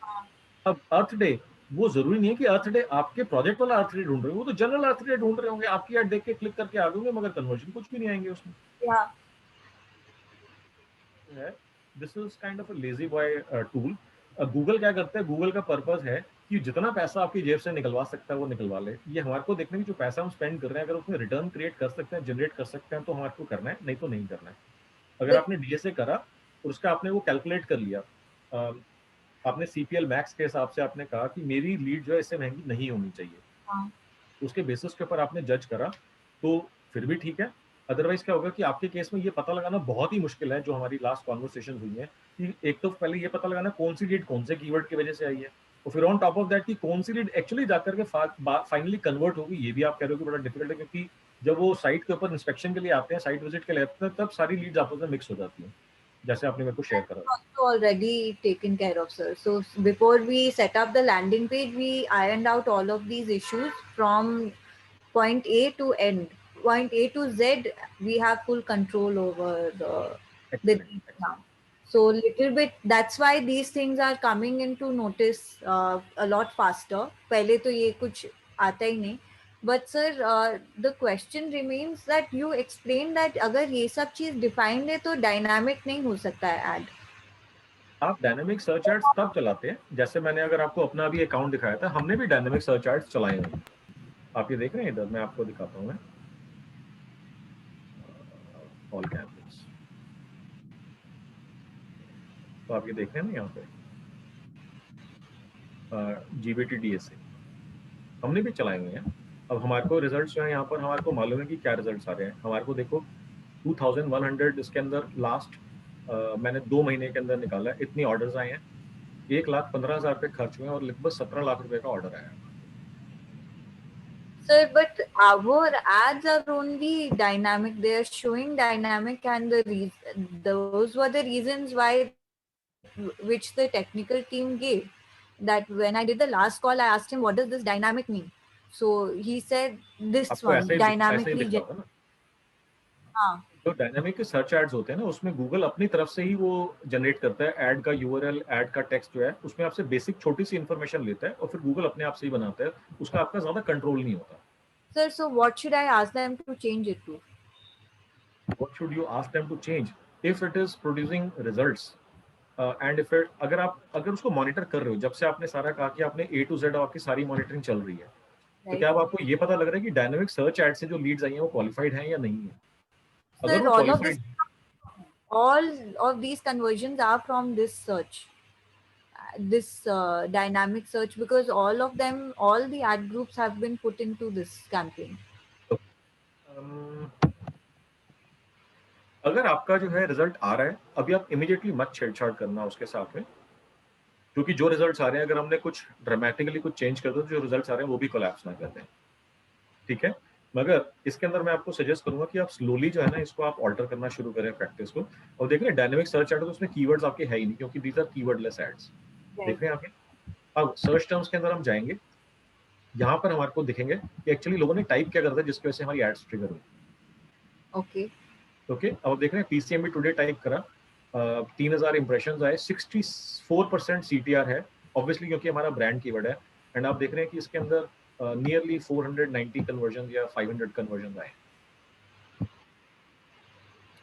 Speaker 1: अब अर्थ डे, वो जरूरी नहीं है कि अर्थ डे आपके प्रोजेक्ट वाला अर्थ डे ढूंढ रहे हो, वो तो जनरल अर्थ डे ढूंढ रहे होंगे, आपकी ऐड देख के क्लिक करके आ गए मगर कन्वर्जन कुछ भी नहीं आएंगे उसमें.
Speaker 5: Yeah.
Speaker 1: This is kind of a lazy boy tool. Google क्या करता है, गूगल का पर्पस है कि जितना पैसा आपकी जेब से निकलवा सकता है वो निकलवा ले. ये हमारे को देखने की जो पैसा हम स्पेंड कर रहे हैं, अगर उसमें रिटर्न क्रिएट कर सकते हैं, जनरेट कर सकते हैं तो हमारे को करना है, नहीं तो नहीं करना है. अगर आपने डीएसए करा और उसका आपने वो कैलकुलेट कर लिया, आपने सीपीएल मैक्स के हिसाब से आपने कहा कि मेरी लीड जो है इससे महंगी नहीं होनी चाहिए, उसके बेसिस के ऊपर आपने जज करा तो फिर भी ठीक है. अदरवाइज क्या होगा कि आपके केस में ये पता लगाना बहुत ही मुश्किल है, जो हमारी लास्ट कॉन्वर्सेशन हुई है, कि एक तो पहले ये पता लगाना कौन सी लीड कौन से कीवर्ड की वजह से आई है, और फिर ऑन टॉप ऑफ दैट कि कौन सी लीड एक्चुअली जाकर के फाइनली कन्वर्ट होगी. ये भी आप कह रहे हो कि बड़ा डिफिकल्ट है, क्योंकि जब वो साइट के ऊपर इंस्पेक्शन के लिए आते हैं, साइट विजिट के लिए आते हैं, तब सारी लीड्स आपस में मिक्स हो जाती हैं, जैसे आपने मेरे को शेयर करा.
Speaker 5: Also already taken care of, sir. So before we set up the landing page, we ironed out all of these issues from point A to end. Point A to Z, we have full control over the now. So little bit, that's why these things are coming into notice a lot faster. पहले तो ये कुछ आता ही नहीं. But sir, the question remains that you explained that अगर ये सब चीज defined है तो dynamic नहीं हो सकता है ad.
Speaker 1: आप डायनेमिक सर्च एड्स तब चलाते हैं, जैसे मैंने अगर आपको अपना भी अकाउंट दिखाया था, हमने भी डायनेमिक सर्च एड्स चलाए हैं. आप ये देख रहे हैं इधर, मैं आपको दिखाता हूँ. All campaigns. तो आप ये देख रहे हैं ना यहाँ पे GBT DSA हमने भी चलाए हुए हैं। अब हमारे को रिजल्ट्स जो है यहाँ पर हमारे को मालूम है कि क्या रिजल्ट्स आ रहे हैं। हमारे को देखो 2100 इसके अंदर लास्ट मैंने 2 महीने के अंदर निकाला है, इतनी ऑर्डर्स आए हैं, 1,15,000 रुपए खर्च हुए हैं और लगभग 17 लाख रुपए का ऑर्डर आया है।
Speaker 5: Sir, but our ads are only dynamic. They are showing dynamic, and those were the reasons why, which the technical team gave. That when I did the last call, I asked him, "What does this dynamic mean?" So he said, "This
Speaker 1: आपको
Speaker 5: one
Speaker 1: ऐसे ही
Speaker 5: dynamically."
Speaker 1: दिखता होगा ना,
Speaker 5: हाँ.
Speaker 1: जो dynamic के search ads होते हैं ना, उसमें गूगल अपनी तरफ से ही वो जनरेट करता है ऐड का URL, ऐड का टेक्स्ट जो है उसमें आपसे बेसिक छोटी सी इन्फॉर्मेशन लेता है और फिर गूगल अपने आप से ही बनाता है, उसका आपका ज्यादा कंट्रोल नहीं होता।
Speaker 5: Sir, so what should I ask them to change it to?
Speaker 1: What should you ask them to change if it is producing results and if it, अगर उसको मॉनिटर कर रहे हो, जब से आपने सारा कहा कि आपने A to Z आपकी सारी मॉनिटरिंग चल रही है, तो क्या अब आपको ये पता लग रहा है कि डायनामिक सर्च एड से जो लीड्स आई हैं वो क्वालिफाइड हैं या नहीं है? अगर
Speaker 5: Sir,
Speaker 1: वो qualified,
Speaker 5: all of these conversions are from this search, this dynamic search, because all of them, all the ad groups have been put into this campaign.
Speaker 1: अगर आपका जो है रिजल्ट आ रहा है, अभी आप इमीडिएटली मत छेड़छाड़ करना उसके साथ में, क्योंकि जो रिजल्ट्स आ रहे हैं अगर हमने कुछ ड्रामेटिकली कुछ चेंज कर दो तो जो रिजल्ट्स आ रहे हैं वो भी कोलैप्स ना कर दें, ठीक है? मगर इसके अंदर मैं आपको सजेस्ट करूंगा कि आप स्लोली जो है ना इसको आप ऑल्टर करना शुरू करें प्रैक्टिस को। और देख रहे हैं डायनामिक सर्च एड तो उसमें कीवर्ड्स आपके है ही नहीं, क्योंकि दीज आर कीवर्डलेस एड्स। देख रहे हैं आप? अब सर्च टर्म्स के अंदर हम जाएंगे, यहाँ पर हमारे को दिखेंगे कि एक्चुअली लोगों ने टाइप क्या करता है जिसकी वजह से हमारी एड्स ट्रिगर हुई।
Speaker 5: ओके
Speaker 1: ओके, अब देख रहे हैं PCMB टुडे टाइप करा, 3000 इंप्रेशंस आए, 64% CTR है, ऑब्वियसली क्योंकि हमारा ब्रांड कीवर्ड है। एंड आप देख रहे हैं कि इसके अंदर नियरली 490 कन्वर्जन या 500 कन्वर्जन आए।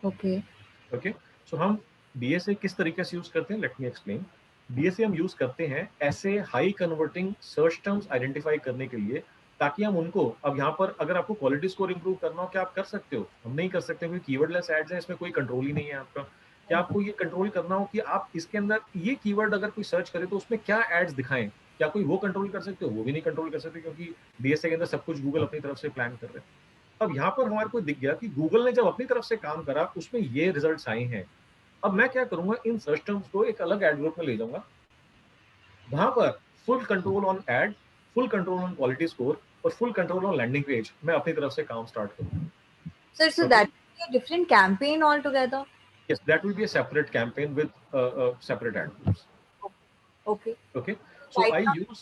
Speaker 5: ओके
Speaker 1: ओके, सो हम DSA किस तरीके से यूज करते हैं, लेट मी एक्सप्लेन। DSA हम यूज करते हैं ऐसे high converting search terms identify करने के लिए, ताकि हम उनको, अब यहाँ पर अगर आपको क्वालिटी स्कोर इंप्रूव करना हो, क्या आप कर सकते हो? हम नहीं कर सकते क्योंकि कीवर्डलेस एड्स हैं, इसमें कोई कंट्रोल ही नहीं है आपका। क्या आपको ये कंट्रोल करना हो कि आप इसके अंदर ये कीवर्ड अगर कोई सर्च करे तो उसमें क्या एड्स दिखाएं, क्या कोई वो कंट्रोल कर सकते हो? वो भी नहीं कंट्रोल कर सकते, क्योंकि DSA के अंदर सब कुछ गूगल अपनी तरफ से प्लान कर रहे हैं। अब यहाँ पर हमारे को दिख गया कि गूगल ने जब अपनी तरफ से काम करा उसमें ये रिजल्ट्स आए हैं। अब मैं क्या करूंगा, इन सर्च टर्म्स को एक अलग एड ग्रुप में ले जाऊंगा, वहां पर full control on ad, full control on quality score और full control on landing page मैं अपनी तरफ से काम स्टार्ट करूंगा।
Speaker 5: Sir, so that will be a different campaign altogether.
Speaker 1: Yes, that will be a separate campaign with separate ad groups.
Speaker 5: Okay.
Speaker 1: Okay, so
Speaker 5: Right
Speaker 1: I
Speaker 5: now-
Speaker 1: use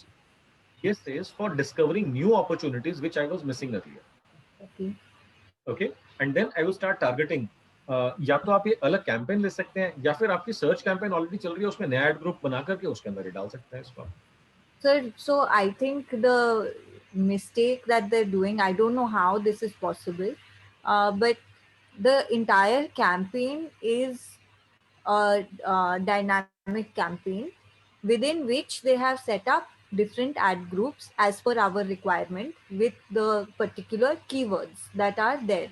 Speaker 1: DSAs for discovering new opportunities which I was missing earlier.
Speaker 5: Okay.
Speaker 1: Okay, and then I will start targeting. या तो आप ये अलग campaign ले सकते हैं, या फिर आपकी सर्च कैंपेन ऑलरेडी चल रही है उसमें नया एड ग्रुप बना करके उसके अंदर ही डाल सकते हैं इसको।
Speaker 5: Sir, so I think the mistake that they're doing, I don't know how this is possible, but the entire campaign is a dynamic campaign within which they have set up different ad groups as per our requirement with the particular keywords that are there.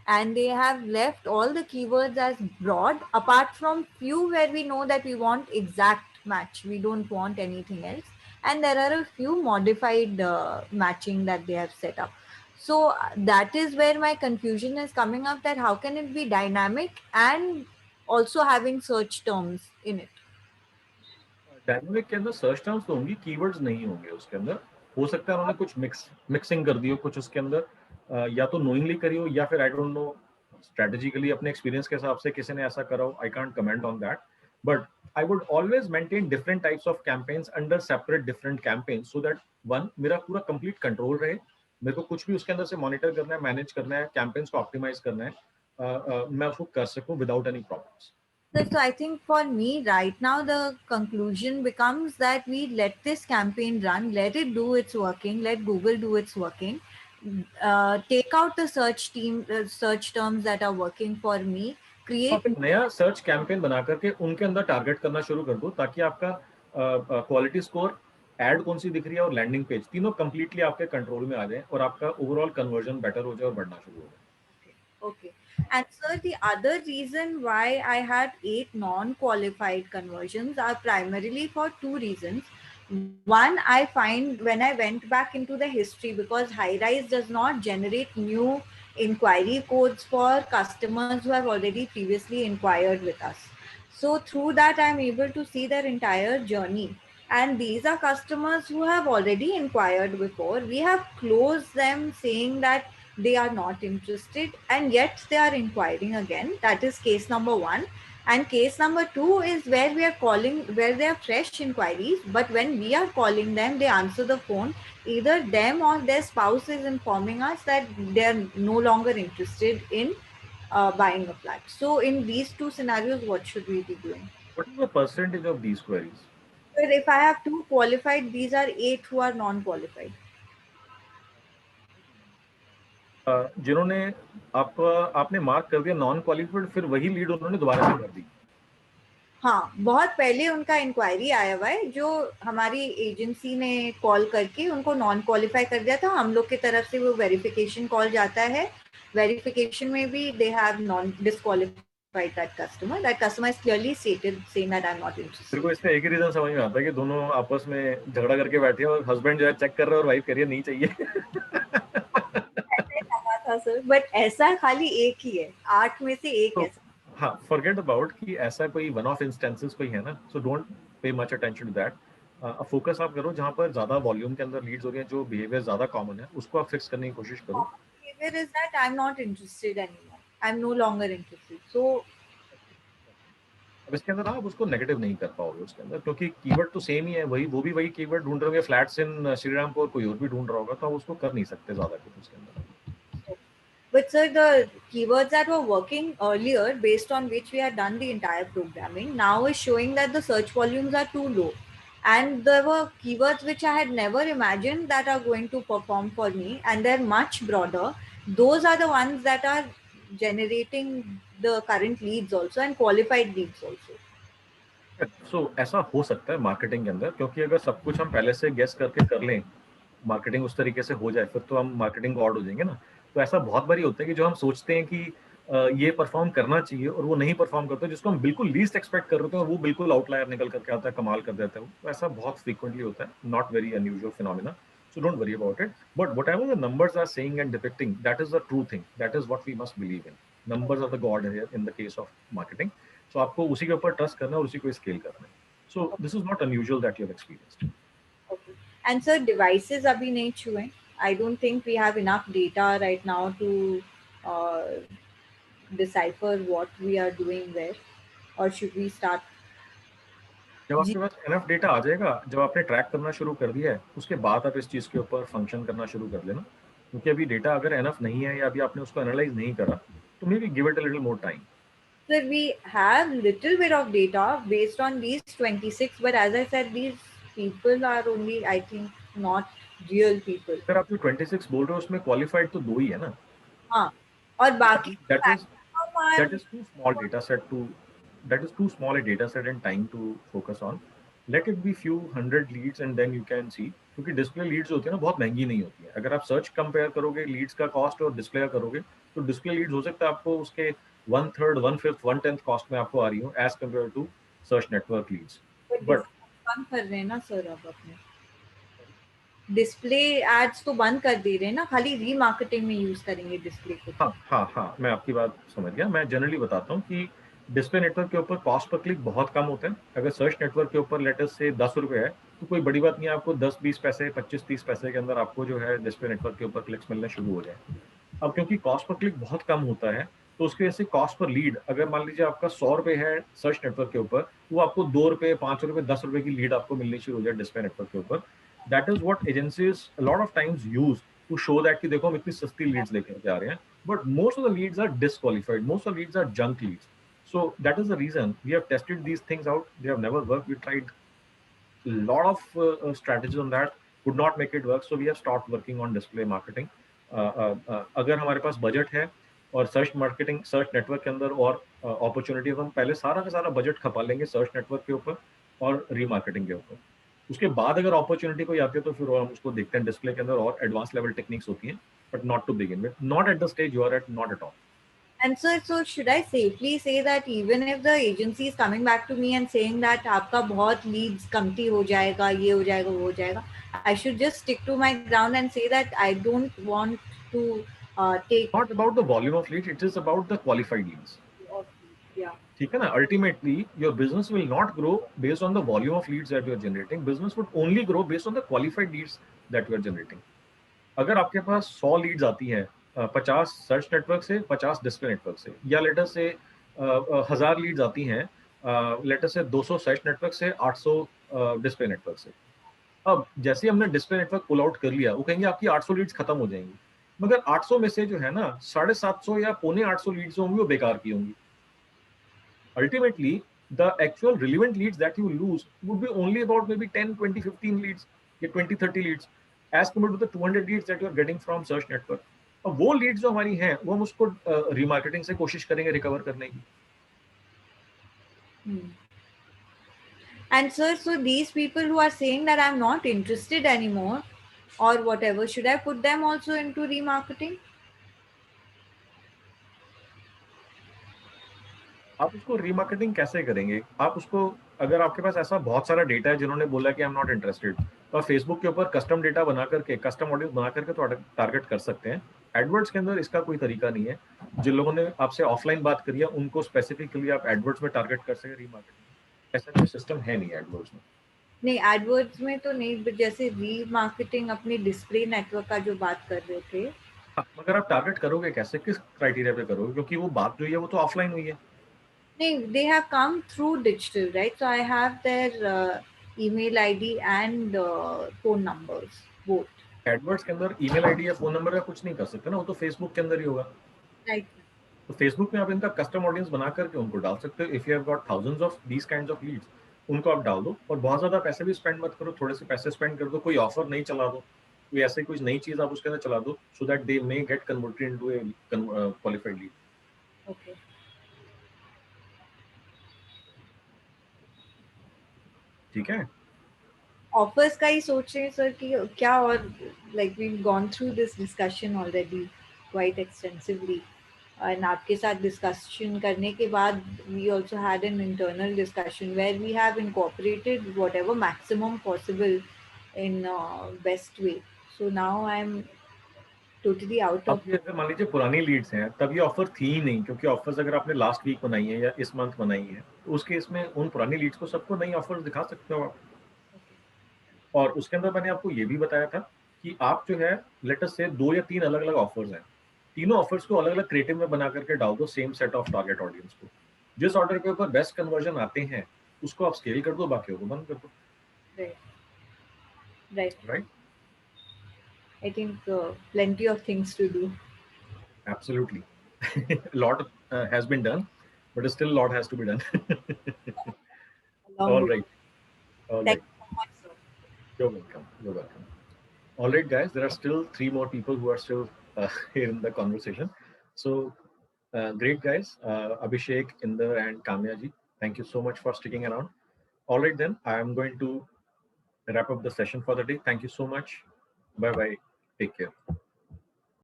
Speaker 5: And they have left all the keywords as broad, apart from few where we know that we want exact match. We don't want anything else. And there are a few modified matching that they have set up. So that is where my confusion is coming up, that how can it be dynamic and also having search terms in it?
Speaker 1: Dynamic के अंदर search terms तो होंगी, keywords नहीं होंगे उसके अंदर। हो सकता है उन्होंने कुछ मिक्सिंग कर दी हो कुछ उसके अंदर, या तो नोइंगली करी हो या फिर आई डोंट नो स्ट्रेटेजिकली अपने एक्सपीरियंस के हिसाब से किसी ने ऐसा करा हो। I can't comment on that, but I would always maintain different types of campaigns under separate different campaigns, so that one, मेरा पूरा कंप्लीट कंट्रोल रहे, मेरे को कुछ भी उसके अंदर से मॉनिटर करना है, मैनेज करना है, कैंपेन्स को ऑप्टिमाइज करना है, मैं उसको कर सकूं without any problems.
Speaker 5: So I think for me right now the conclusion becomes that we let this campaign run, let it do its working, let Google do its working, take out the search terms that are working for me, create
Speaker 1: आप एक नया search campaign बना करके उनके अंदर target करना शुरू कर दो, ताकि आपका क्वालिटी स्कोर, एड कौन सी दिख रही है और लैंडिंग पेज, तीनों कंप्लीटली आपके कंट्रोल में आ जाए और आपका ओवरऑल कन्वर्जन बेटर हो जाए और बढ़ना शुरू हो जाए।
Speaker 5: Okay. And sir, the other reason why I had 8 non-qualified conversions are primarily for 2 reasons. One, I find when I went back into the history, because Highrise does not generate new inquiry codes for customers who have already previously inquired with us. So through that, I'm able to see their entire journey. And these are customers who have already inquired before. We have closed them saying that they are not interested, and yet they are inquiring again. That is case number 1. And case number 2 is where we are calling, where they are fresh inquiries, but when we are calling them, they answer the phone. Either them or their spouse is informing us that they are no longer interested in buying a flat. So in these 2 scenarios, what should we be doing?
Speaker 1: What is the percentage of these queries?
Speaker 5: So if I have 2 qualified, these are 8 who are non-qualified.
Speaker 1: जिन्होंने आपने mark कर दिया non qualified, फिर वही lead उन्होंने दोबारा से कर दी?
Speaker 5: हाँ, बहुत पहले उनका इंक्वायरी आया हुआ है, जो हमारी एजेंसी ने कॉल करके उनको नॉन क्वालिफाई कर दिया था. हम लोग की तरफ से वो वेरिफिकेशन कॉल जाता है. वेरिफिकेशन में भी they have non disqualified that customer. That customer is clearly stated saying that I am not interested.
Speaker 1: मेरे को इसका एक ही रीजन समझ में आता है कि दोनों आपस में झगड़ा करके बैठे हैं और हस्बैंड जो है चेक कर रहा है और वाइफ कह रही है नहीं चाहिए.
Speaker 5: था सर, बट ऐसा खाली एक ही है, 8 में से एक ऐसा.
Speaker 1: हाँ, फॉरगेट अबाउट कि ऐसा कोई वन ऑफ इंस्टेंसेस कोई है ना, so don't pay much attention to that. Focus आप करो जहाँ पर ज्यादा वॉल्यूम के अंदर लीड्स हो रही हैं, जो बिहेवियर ज्यादा कॉमन है, उसको आप फिक्स करने की कोशिश करो.
Speaker 5: Behaviour is that I am not interested anymore, I am no longer interested. So
Speaker 1: अब इसके अंदर आप उसको नेगेटिव नहीं कर पाओगे उसके अंदर, क्योंकि कीवर्ड तो सेम ही है, वो भी वही कीवर्ड ढूंढ रहे होंगे, फ्लैट्स इन श्रीरामपुर, कोई और भी ढूंढ रहा होगा, तो आप उसको कर नहीं सकते ज्यादा कुछ उसके अंदर.
Speaker 5: But sir, the keywords that were working earlier, based on which we had done the entire programming, now is showing that the search volumes are too low. And there were keywords which I had never imagined that are going to perform for me, and they're much broader. Those are the ones that are generating the current leads also and qualified leads also.
Speaker 1: So, ऐसा हो सकता है marketing के अंदर, क्योंकि अगर सब कुछ हम पहले से गेस करके कर लें, मार्केटिंग उस तरीके से हो जाए, फिर तो हम मार्केटिंग ऑड हो जाएंगे ना. तो ऐसा बहुत बारी होता है कि जो हम सोचते हैं कि ये परफॉर्म करना चाहिए और वो नहीं परफॉर्म करता, जिसको हम बिल्कुल लीस्ट एक्सपेक्ट कर रहे हैं और वो बिल्कुल आउटलायर निकल करके आता है, कमाल कर देता है. तो ऐसा बहुत फ्रीक्वेंटली होता है, not very unusual phenomena. So don't worry about it. But whatever the numbers are saying and depicting, that is the true thing. That is what we must believe in. Numbers are the god here in the case of marketing. So आपको उसी के ऊपर trust करना है और उसी को scale करना है. So this is not unusual that you have experienced.
Speaker 5: Okay. And sir, devices अभी नहीं छुए. I don't think we have enough data right now to decipher what we are doing where, or should we start?
Speaker 1: जब आपके पास enough data आ जाएगा, जब आपने track करना शुरू कर दिया है, उसके बाद आप इस चीज के ऊपर फंक्शन करना शुरू कर लेना. क्योंकि अभी डेटा अगर एनफ नहीं है या अभी आपने उसको एनालाइज नहीं करा, तो may be give it a little more time.
Speaker 5: Sir, we have little bit of data based on these 26, but as I said, these people are only, I think, not real people.
Speaker 1: Sir आप जो 26 बोल रहे हो उसमें qualified तो 2 ही है ना.
Speaker 5: हाँ, और बाकी
Speaker 1: that is too small data set to that is too small a data set and time to focus on. Let it be few hundred leads and then you can see. क्योंकि display Leeds होती है ना, बहुत महंगी नहीं होती है. अगर आप सर्च कंपेयर करोगे लीड्स का कॉस्ट और डिस्प्ले का करोगे, तो डिस्प्ले लीड्स हो सकता है आपको उसके 1/3, 1/5, 1/10 कॉस्ट में आपको आ रही हो as compare to search network leads. But
Speaker 5: बंद कर रहे हैं ना सर, अब अपने डिस्प्ले एड्स तो बंद कर दे रहे हैं ना, खाली रीमार्केटिंग में यूज करेंगे डिस्प्ले को.
Speaker 1: हाँ, मैं आपकी बात समझ गया. मैं जनरली बताता हूँ कि डिस्प्ले नेटवर्क के ऊपर कॉस्ट पर क्लिक बहुत कम होता है. अगर सर्च नेटवर्क के ऊपर लेटेस्ट से 10 रुपए है, तो कोई बड़ी बात नहीं है, आपको 10-20 पैसे, 25-30 पैसे के अंदर आपको जो है डिस्प्ले नेटवर्क के ऊपर क्लिक्स मिलने शुरू हो जाए. अब क्योंकि कॉस्ट पर क्लिक बहुत कम होता है, तो उसकी वजह से कॉस्ट पर लीड, अगर मान लीजिए आपका 100 रुपए है सर्च नेटवर्क के ऊपर, वो आपको 2 रुपए, 5 रुपए, 10 रुपए की लीड आपको मिलनी शुरू हो जाए डिस्प्ले नेटवर्क के ऊपर. That is what agencies a lot of times use to show that कि देखो हम इतनी सस्ती लीड्स लेकर के आ रहे हैं. But most of the leads are disqualified, most of leads are junk leads. So that is the reason we have tested these things out. They have never worked. We tried a lot of strategies on that, could not make it work. So we have stopped working on display marketing. अगर हमारे पास budget है और search marketing, search network के अंदर और opportunity, हम पहले सारा का सारा बजट खपा लेंगे सर्च नेटवर्क के ऊपर और रीमार्केटिंग के ऊपर. उसके बाद अगर अपॉर्चुनिटी कोई आती है तो फिर हम उसको देखते हैं डिस्प्ले के अंदर, और एडवांस लेवल टेक्निक्स होती हैं, but not to begin with, not at the stage you are at, not at all.
Speaker 5: And so should I safely say that even if the agency is coming back to me and saying that आपका बहुत leads कमती हो जाएगा, ये हो जाएगा, वो हो जाएगा, I should just stick to my ground and say that I don't want to take.
Speaker 1: Not about the volume of leads, it is about the qualified leads.
Speaker 5: Yeah.
Speaker 1: ठीक है ना? Ultimately, your business will not grow based on the volume of leads that you are generating. Business would only grow based on the qualified leads that you are generating. अगर आपके पास 100 Leeds आती हैं 50 search network से, 50 display network से, या letter से 1000 Leeds आती हैं लेटर से 200 सर्च नेटवर्क से, 800 डिस्प्ले नेटवर्क से, अब जैसे ही हमने डिस्प्ले नेटवर्क पुल आउट कर लिया, वो कहेंगे आपकी 800 लीड्स खत्म हो जाएंगी, मगर 800 में से जो है ना 750 या पौने 800 लीड्स होंगी वो बेकार की होंगी. Ultimately, the actual relevant leads that you lose would be only about maybe 10, 20, 15 leads, या 20, 30 leads, as compared to the 200 leads that you are getting from search network. अब वो leads जो हमारी हैं, वो हम उसको remarketing से कोशिश करेंगे recover करने की.
Speaker 5: And sir, so these people who are saying that I'm not interested anymore or whatever, should I put them also into remarketing?
Speaker 1: आप उसको रीमार्केटिंग कैसे करेंगे? आप उसको, अगर आपके पास ऐसा बहुत सारा डेटा है जिन्होंने बोला कि आई एम नॉट इंटरेस्टेड, तो आप फेसबुक के ऊपर कस्टम डेटा बना करके, कस्टम ऑडियंस बना करके तो टारगेट कर सकते हैं. एडवर्ड्स के अंदर इसका कोई तरीका नहीं है. जिन लोगों ने आपसे ऑफलाइन बात करी है उनको स्पेसिफिकली आप एडवर्ड्स में टारगेट कर सके रीमार्केटिंग. ऐसा कोई सिस्टम है नहीं एडवर्ड्स में.
Speaker 5: नहीं, एडवर्ड्स में तो नहीं, जैसे रीमार्केटिंग अपने डिस्प्ले नेटवर्क का जो बात कर रहे थे.
Speaker 1: मगर आप टारगेट करोगे कैसे, किस क्राइटेरिया पे करोगे? क्योंकि वो बात जो है वो तो ऑफलाइन हुई है.
Speaker 5: They have come through digital, right? So I have their email ID and phone numbers, both.
Speaker 1: AdWords के अंदर ईमेल आईडी या फोन नंबर का कुछ नहीं कर सकते ना, वो तो फेसबुक के अंदर ही होगा.
Speaker 5: Right.
Speaker 1: तो फेसबुक में आप इनका कस्टम ऑडियंस बना करके उनको डाल सकते हो. If you have got thousands of these kinds of leads, उनको आप डाल दो और बहुत ज्यादा पैसे भी स्पेंड मत करो, थोड़े से पैसे स्पेंड कर दो, कोई ऑफर नहीं चला दो, कोई ऐसे कुछ नई चीज आप उसके अंदर चला दो, so that they may get converted into A qualified lead.
Speaker 5: Okay.
Speaker 1: ठीक है.
Speaker 5: ऑफर्स का ही सोच रहे हैं सर कि क्या, और like we gone through this discussion already quite extensively, and आपके साथ डिस्कशन करने के बाद we also had an internal discussion where we have incorporated whatever maximum possible in best way. So now I am totally out of.
Speaker 1: अब अगर मान लीजिए पुरानी लीड्स हैं, तब ये ऑफर थी ही नहीं, क्योंकि ऑफर्स अगर आपने लास्ट वीक बनाई है या इस मंथ बनाई है, तो उस केस में उन पुरानी लीड्स को सबको नई ऑफर्स दिखा सकते हो आप. और उसके अंदर मैंने आपको ये भी बताया था कि आप जो है लेटेस्ट से 2 या 3 अलग अलग ऑफर्स हैं, तीनों ऑफर्स को अलग अलग क्रिएटिव में बना करके डाल दो same set of target audience को. जिस ऑर्डर के ऊपर बेस्ट कन्वर्जन आते हैं उसको आप स्केल कर दो, बाकी को बंद कर दो.
Speaker 5: Right. I think plenty of things to do.
Speaker 1: Absolutely. Lot has been done, but still lot has to be done. All right.
Speaker 5: Thank you so much, sir.
Speaker 1: You're welcome. All right, guys, there are still 3 more people who are still here in the conversation. So great, guys. Abhishek, Inder and Kamya ji, thank you so much for sticking around. All right, then I am going to wrap up the session for the day. Thank you so much. Bye bye. Take care.